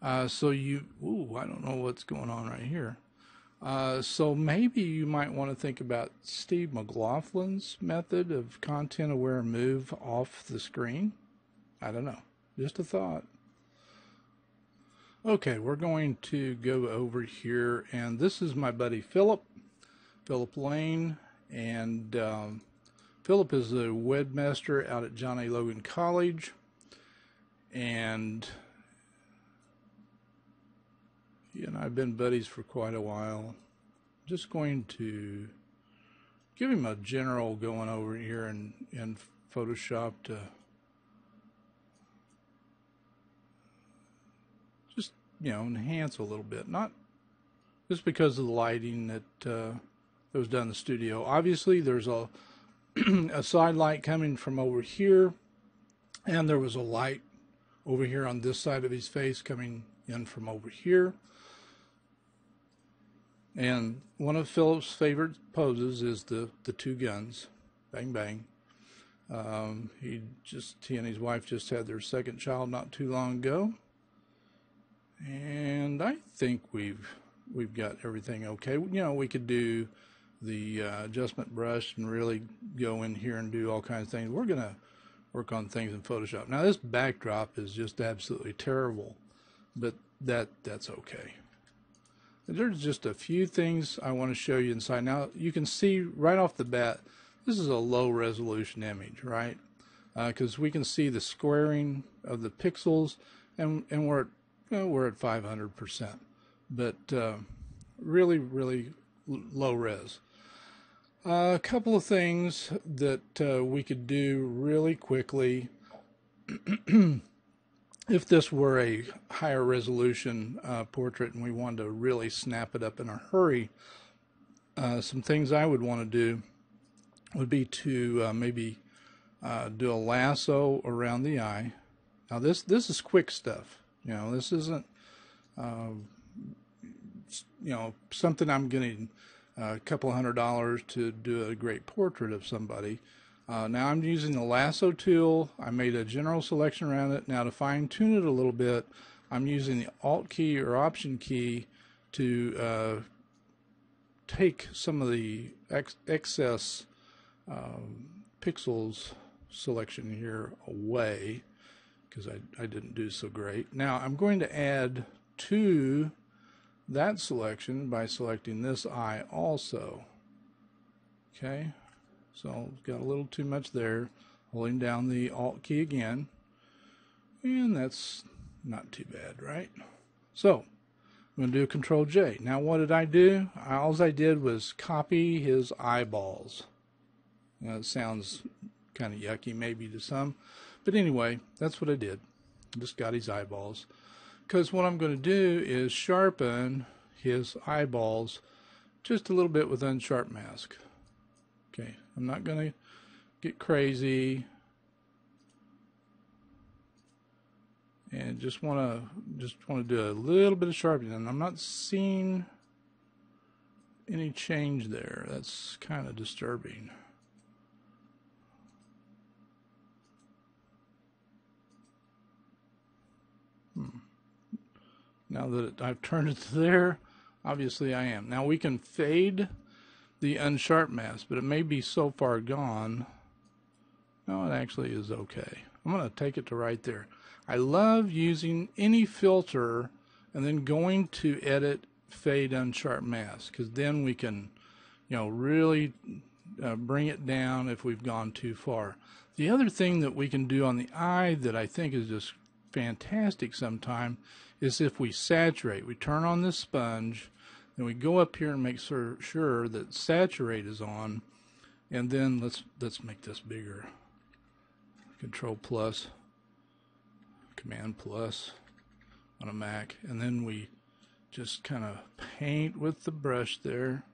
So I don't know what's going on right here. So maybe you might want to think about Steve McLaughlin's method of content aware move off the screen. I don't know. Just a thought. Okay, we're going to go over here, and this is my buddy Phillip Lane, and Phillip is a webmaster out at John A. Logan College, and he and I have been buddies for quite a while. Just going to give him a general going over here in Photoshop to just, enhance a little bit. Not just because of the lighting that was done in the studio. Obviously, there's a side light coming from over here, and there was a light over here on this side of his face coming in from over here. And one of Philip's favorite poses is the two guns, bang bang. He and his wife just had their second child not too long ago, and I think we've got everything okay. We could do the adjustment brush and really go in here and do all kinds of things. We're gonna work on things in Photoshop. Now this backdrop is just absolutely terrible, but that's okay. There's just a few things I want to show you inside. Now you can see right off the bat, this is a low resolution image, right? Because we can see the squaring of the pixels, and we're at 500%, but really low res. A couple of things that we could do really quickly. If this were a higher resolution portrait and we wanted to really snap it up in a hurry, some things I would want to do would be to maybe do a lasso around the eye. Now this is quick stuff. This isn't something I'm getting a couple $100 to do a great portrait of somebody. Now I'm using the lasso tool. I made a general selection around it. Now to fine tune it a little bit, I'm using the Alt key or Option key to take some of the excess pixels selection here away, because I didn't do so great. Now I'm going to add to that selection by selecting this eye also. Okay. So got a little too much there. Holding down the Alt key again, and that's not too bad, right? So I'm going to do Control J. Now what did I do? All I did was copy his eyeballs. Now it sounds kind of yucky maybe to some, but anyway, that's what I did. Just got his eyeballs, because what I'm going to do is sharpen his eyeballs just a little bit with Unsharp Mask. Okay, I'm not going to get crazy, and just want to do a little bit of sharpening. And I'm not seeing any change there. That's kind of disturbing. Now that I've turned it to there, obviously I am. Now we can fade the unsharp mask, but it may be so far gone. No, it actually is okay. I'm going to take it to right there. I love using any filter and then going to edit, fade, unsharp mask, because then we can, really bring it down if we've gone too far. The other thing that we can do on the eye that I think is just fantastic sometimes is if we saturate. We turn on this sponge, then we go up here and make sure that saturate is on, and then let's make this bigger. Control plus, Command plus on a Mac, and then we just kind of paint with the brush there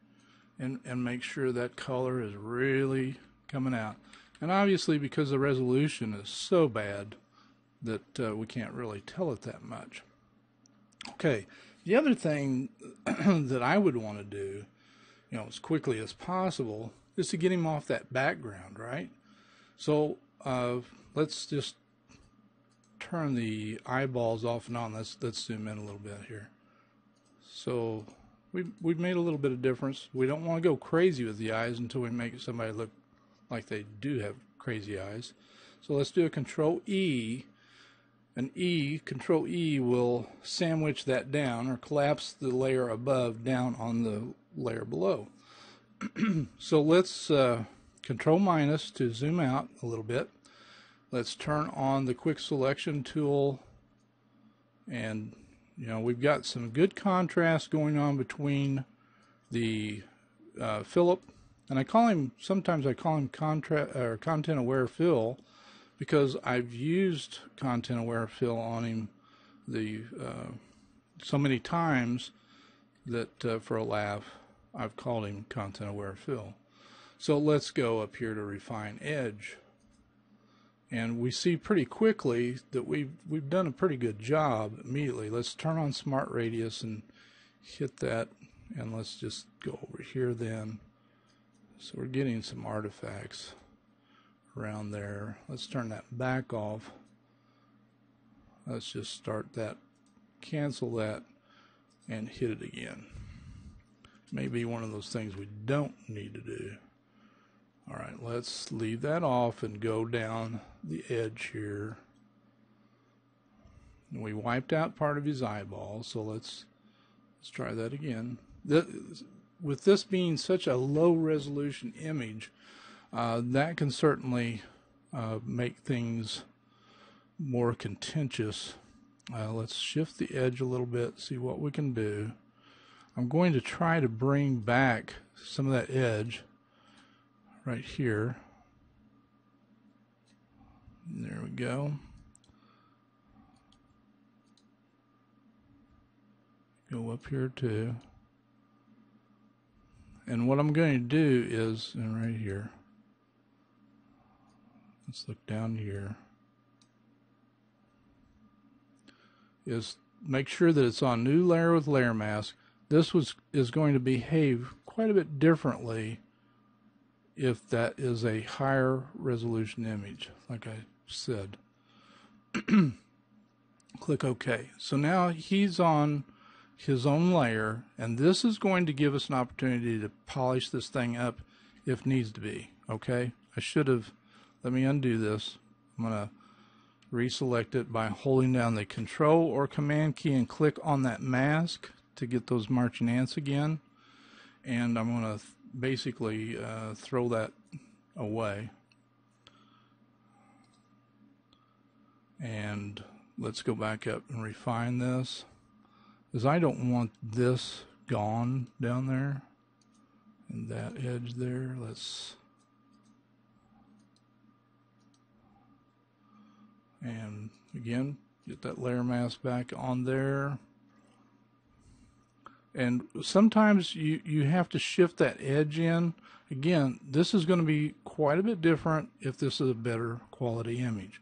and make sure that color is really coming out. And obviously, because the resolution is so bad that we can't really tell it that much. Okay, the other thing that I would want to do, as quickly as possible, is to get him off that background, right? So let's just turn the eyeballs off and on. Let's zoom in a little bit here. So we've made a little bit of difference. We don't want to go crazy with the eyes until we make somebody look like they do have crazy eyes. So let's do a Control E. Control E will sandwich that down or collapse the layer above down on the layer below. So let's Control minus to zoom out a little bit. Let's turn on the quick selection tool, and we've got some good contrast going on between the Phillip, and sometimes I call him content aware fill, because I've used content aware fill on him so many times that for a laugh I've called him content aware fill. So let's go up here to refine edge, and we see pretty quickly that we've done a pretty good job immediately. Let's turn on smart radius and hit that, and let's just go over here then. So we're getting some artifacts around there. Let's turn that back off. Let's just start that, cancel that, and hit it again. Maybe one of those things we don't need to do. All right, let's leave that off and go down the edge here. And we wiped out part of his eyeball, so let's try that again. With this being such a low resolution image, that can certainly make things more contentious. Let's shift the edge a little bit, see what we can do. I'm going to try to bring back some of that edge right here. There we go. Go up here too. And what I'm going to do is, and right here, let's look down here, is make sure that it's on new layer with layer mask. This is going to behave quite a bit differently if that is a higher resolution image, like I said. Click OK. So now he's on his own layer, and this is going to give us an opportunity to polish this thing up if needs to be. Okay, let me undo this. I'm going to reselect it by holding down the Control or Command key and click on that mask to get those marching ants again, and I'm going to basically throw that away. And let's go back up and refine this, because I don't want this gone down there and that edge there. And again, get that layer mask back on there. And sometimes you have to shift that edge in. Again, this is going to be quite a bit different if this is a better quality image.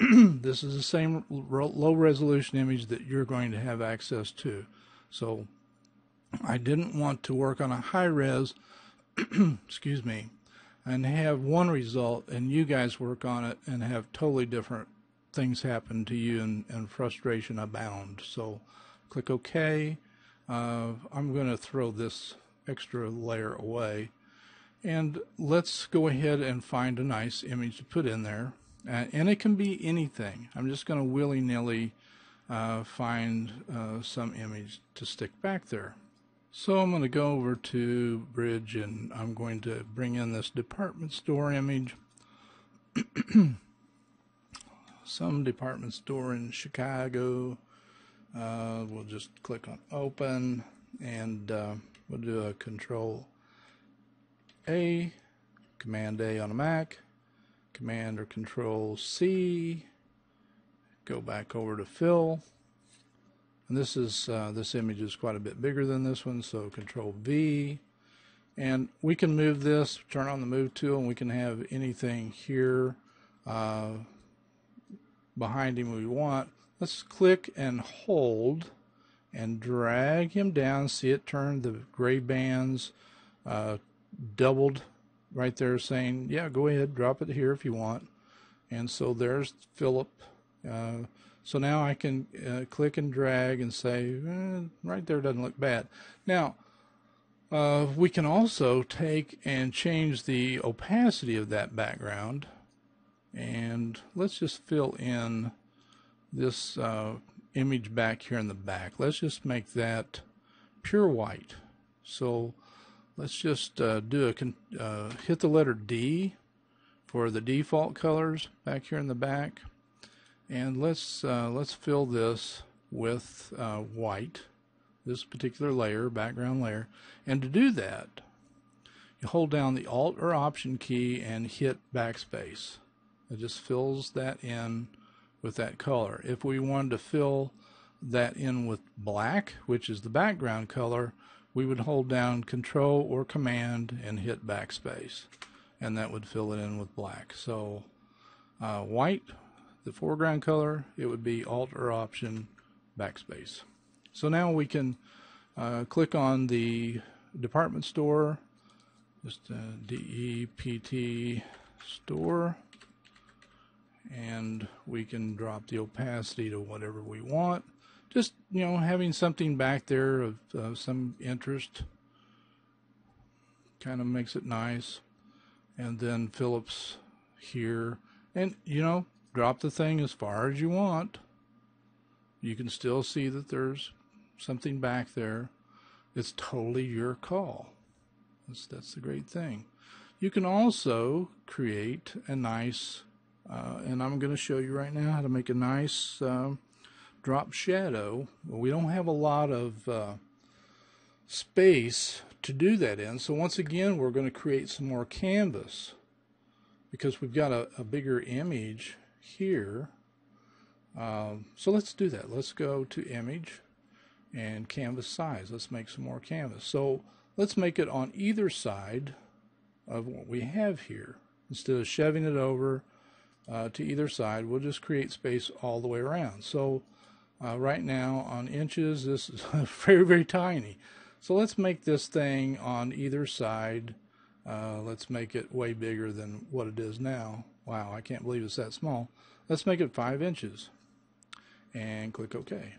This is the same low resolution image that you're going to have access to. So I didn't want to work on a high res, excuse me, and have one result and you guys work on it and have totally different things happen to you and frustration abound. So click OK. I'm going to throw this extra layer away, and let's go ahead and find a nice image to put in there, and it can be anything. I'm just going to willy-nilly find some image to stick back there. So I'm going to go over to Bridge, and I'm going to bring in this department store image. Some department store in Chicago. We'll just click on open, and we'll do a Control A, Command A on a Mac, Command or Control C, go back over to fill. And this image is quite a bit bigger than this one, so Control V. And we can move this, turn on the move tool, and we can have anything here behind him we want. Let's click and hold and drag him down. See it turn the gray bands doubled right there, saying, yeah, go ahead, drop it here if you want. And so there's Phillip. So now I can click and drag and say, right there doesn't look bad. Now, we can also take and change the opacity of that background. And let's just fill in this image back here in the back. Let's just make that pure white. So let's just hit the letter D for the default colors back here in the back. And let's fill this with white, this particular layer, background layer. And to do that, you hold down the Alt or Option key and hit backspace. It just fills that in with that color. If we wanted to fill that in with black, which is the background color, we would hold down Control or Command and hit backspace, and that would fill it in with black. So white, the foreground color, it would be Alt or Option backspace. So now we can click on the department store, just DEPT store, and we can drop the opacity to whatever we want. Just, you know, having something back there of some interest kind of makes it nice. And then Phillip's here, and you know, drop the thing as far as you want. You can still see that there's something back there. It's totally your call. That's the great thing. You can also create a nice and I'm going to show you right now how to make a nice drop shadow. Well, we don't have a lot of space to do that in, so once again we're going to create some more canvas because we've got a bigger image here. So let's do that. Let's go to Image and Canvas Size. Let's make some more canvas. So let's make it on either side of what we have here. Instead of shoving it over to either side, we'll just create space all the way around. So right now on inches, this is very, very tiny. So let's make this thing on either side. Let's make it way bigger than what it is now. Wow, I can't believe it's that small. Let's make it 5 inches and click OK.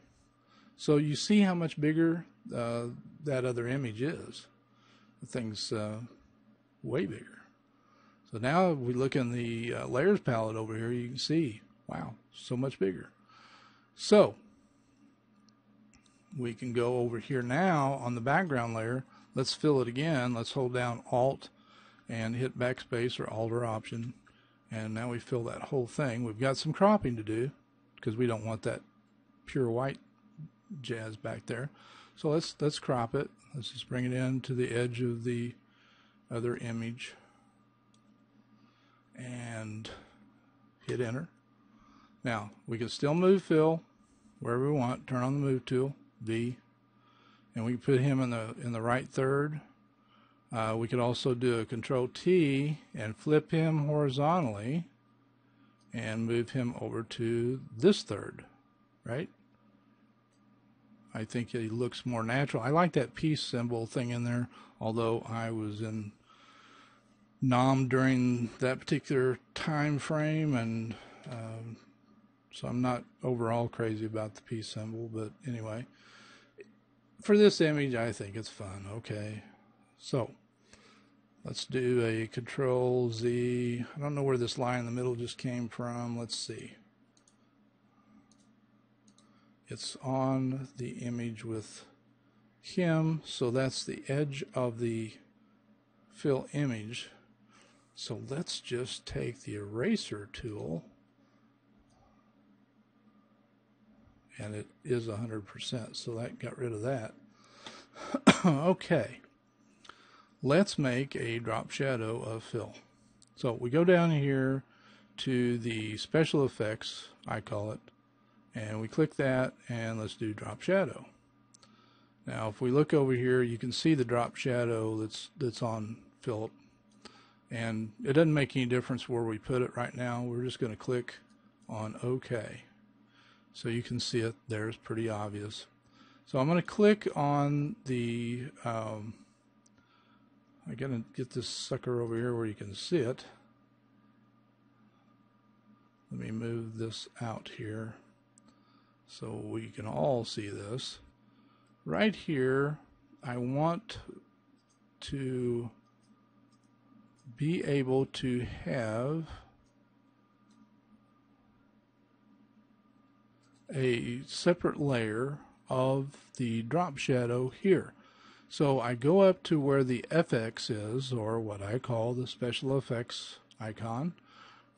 So you see how much bigger that other image is. The thing's way bigger. So now if we look in the layers palette over here, you can see, wow, so much bigger. So we can go over here now on the background layer. Let's fill it again. Let's hold down Alt and hit backspace or Alt or Option. And now we fill that whole thing. We've got some cropping to do because we don't want that pure white jazz back there. So let's crop it. Let's just bring it in to the edge of the other image and hit enter. Now we can still move fill wherever we want. Turn on the move tool, V, and we can put him in the right third. We could also do a Control T and flip him horizontally and move him over to this third, right? I think it looks more natural. I like that peace symbol thing in there, although I was in Nam during that particular time frame, and so I'm not overall crazy about the peace symbol. But anyway, for this image, I think it's fun. Okay, so let's do a Control Z. I don't know where this line in the middle just came from. Let's see. It's on the image with him, so that's the edge of the fill image. So let's just take the eraser tool, and it is 100%, so that got rid of that. Okay, let's make a drop shadow of Phil. So we go down here to the special effects, I call it, and we click that, and let's do drop shadow. Now if we look over here, you can see the drop shadow that's on Phillip, and it doesn't make any difference where we put it right now. We're just going to click on OK, so you can see it there. It's pretty obvious. So I'm going to click on the I gotta get this sucker over here where you can see it. Let me move this out here so we can all see this. Right here, I want to be able to have a separate layer of the drop shadow here. So I go up to where the FX is, or what I call the special effects icon,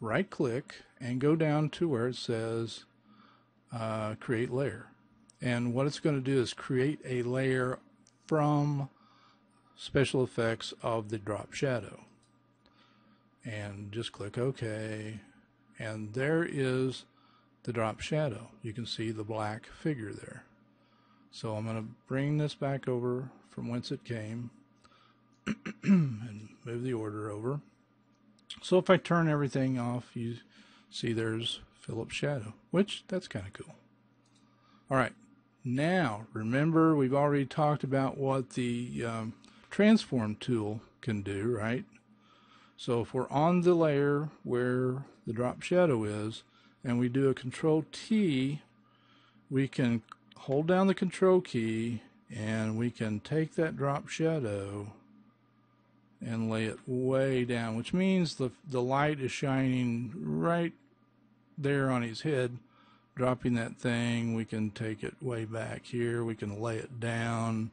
right click and go down to where it says create layer. And what it's going to do is create a layer from special effects of the drop shadow. And just click OK, and there is the drop shadow. You can see the black figure there. So I'm going to bring this back over from whence it came and move the order over. So if I turn everything off, you see there's Phillip's shadow, which that's kind of cool. All right, now remember we've already talked about what the transform tool can do, right? So if we're on the layer where the drop shadow is and we do a Control T, we can hold down the Control key and we can take that drop shadow and lay it way down, which means the light is shining right there on his head, dropping that thing. We can take it way back here. We can lay it down.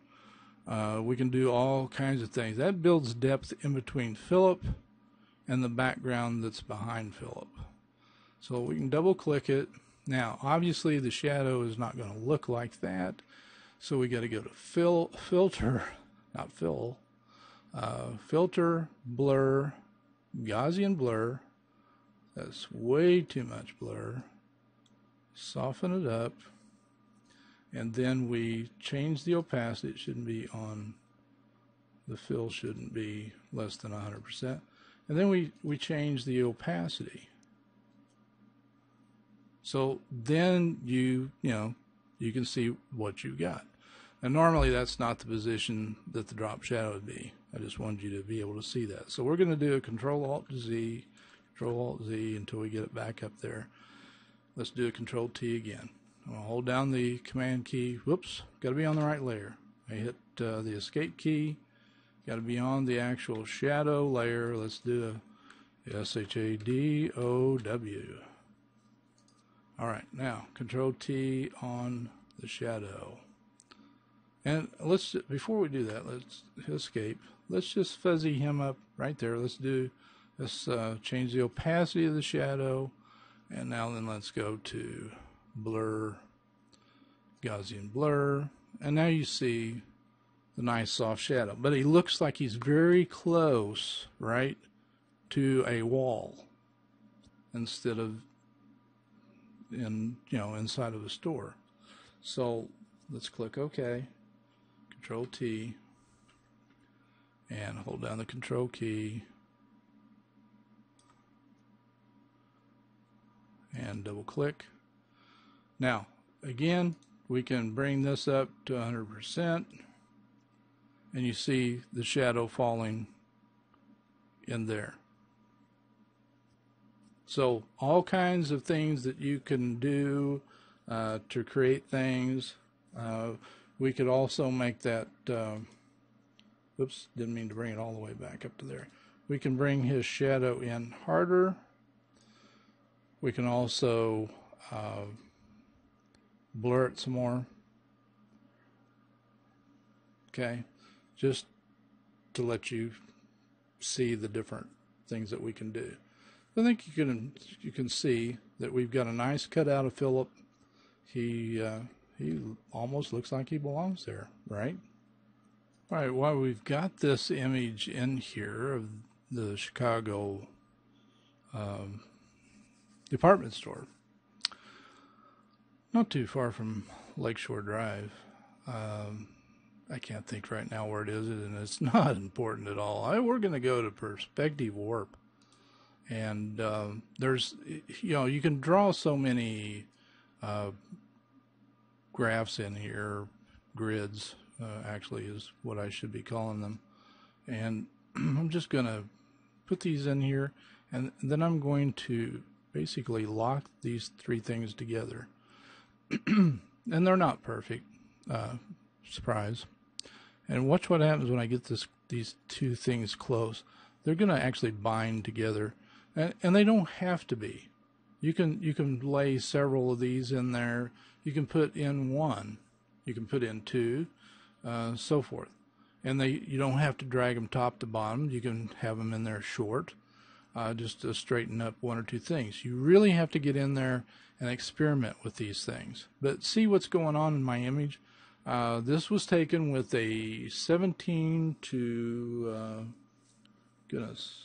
We can do all kinds of things. That builds depth in between Phillip and the background that's behind Phillip. So we can double click it. Now obviously the shadow is not going to look like that, so we got to go to filter, not fill, filter, blur, Gaussian blur. That's way too much blur. Soften it up, and then we change the opacity. It shouldn't be on, the fill shouldn't be less than 100%. And then we change the opacity. So then you can see what you got. And normally that's not the position that the drop shadow would be. I just wanted you to be able to see that. So we're going to do a Control-Alt-Z, Control-Alt-Z until we get it back up there. Let's do a Control-T again. I'm going to hold down the Command key. Whoops, got to be on the right layer. I hit the Escape key. Got to be on the actual shadow layer. Let's do a S-H-A-D-O-W. All right, now Control-T on the shadow. And let's, before we do that, let's Escape. Let's just fuzzy him up right there. Let's change the opacity of the shadow. And now then let's go to blur, Gaussian blur. And now you see the nice soft shadow. But he looks like he's very close, right, to a wall instead of inside of a store. So let's click OK, Control T, and hold down the Control key and double click. Now again, we can bring this up to 100%, and you see the shadow falling in there. So all kinds of things that you can do to create things. We could also make that, oops, didn't mean to bring it all the way back up to there. We can bring his shadow in harder. We can also blur it some more. Okay, just to let you see the different things that we can do. I think you can see that we've got a nice cutout of Phillip. He almost looks like he belongs there, right? All right, while we've got this image in here of the Chicago department store, not too far from Lakeshore Drive. I can't think right now where it is, and it's not important at all. We're going to go to Perspective Warp. And there's, you can draw so many graphs in here, grids, actually is what I should be calling them. And I'm just going to put these in here, and then I'm going to basically lock these three things together. And they're not perfect, surprise. And watch what happens when I get these two things close. They're going to actually bind together. And they don't have to be. You can lay several of these in there. You can put in one. You can put in two, so forth. And you don't have to drag them top to bottom. You can have them in there short, just to straighten up one or two things. You really have to get in there and experiment with these things. But see what's going on in my image. This was taken with a 17 to goodness,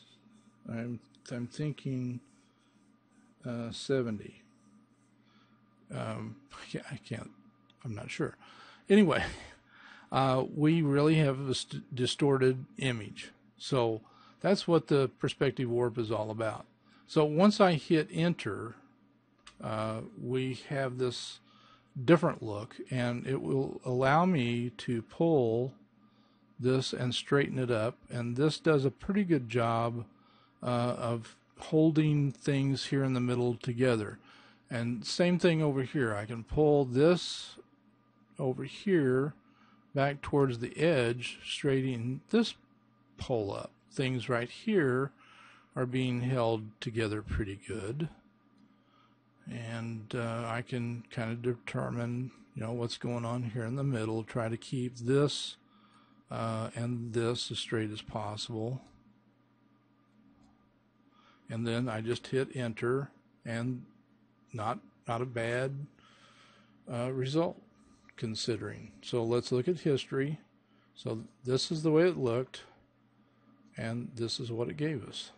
I'm thinking 70. I can't, I'm not sure. Anyway, we really have a distorted image. So that's what the perspective warp is all about. So once I hit enter, we have this different look, and it will allow me to pull this and straighten it up. And this does a pretty good job of holding things here in the middle together. And same thing over here. I can pull this over here back towards the edge, straightening this pole up. Things right here are being held together pretty good. And I can kind of determine, what's going on here in the middle, try to keep this and this as straight as possible. And then I just hit enter, and not a bad result considering. So let's look at history. So this is the way it looked, and this is what it gave us.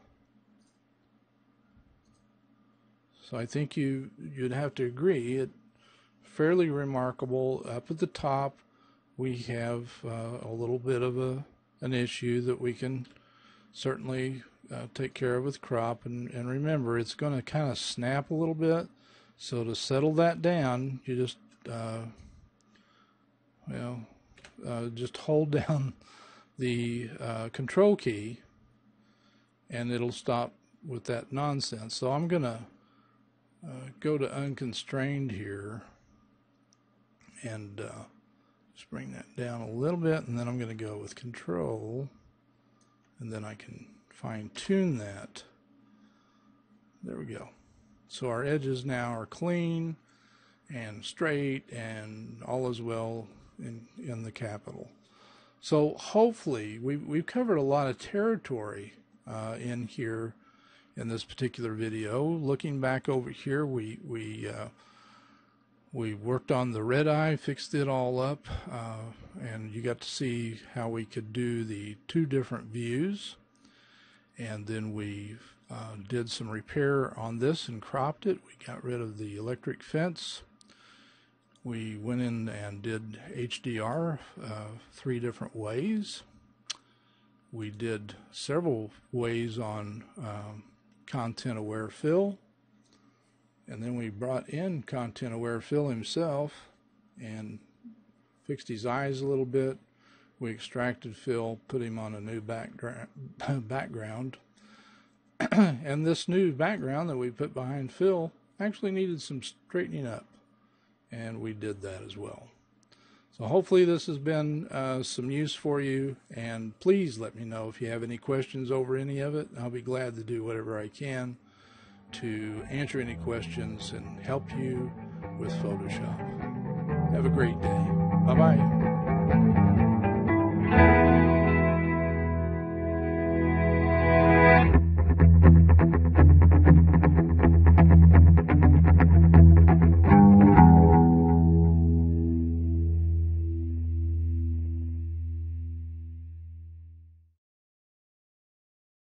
So I think you'd have to agree, it's fairly remarkable. Up at the top, we have a little bit of an issue that we can certainly take care of with crop. And remember, it's going to kind of snap a little bit. So to settle that down, you just, just hold down the control key, and it'll stop with that nonsense. So I'm going to go to unconstrained here and just bring that down a little bit, and then I'm going to go with control, and then I can fine tune that. There we go. So our edges now are clean and straight, and all is well in the capital. So hopefully we've covered a lot of territory in here in this particular video. Looking back over here, we worked on the red eye, fixed it all up, and you got to see how we could do the two different views. And then we did some repair on this and cropped it. We got rid of the electric fence. We went in and did HDR 3 different ways. We did several ways on content aware fill, and then we brought in content aware fill himself and fixed his eyes a little bit. We extracted Phil, put him on a new background. And this new background that we put behind Phil actually needed some straightening up, and we did that as well. So hopefully this has been some use for you, and please let me know if you have any questions over any of it. I'll be glad to do whatever I can to answer any questions and help you with Photoshop. Have a great day. Bye-bye.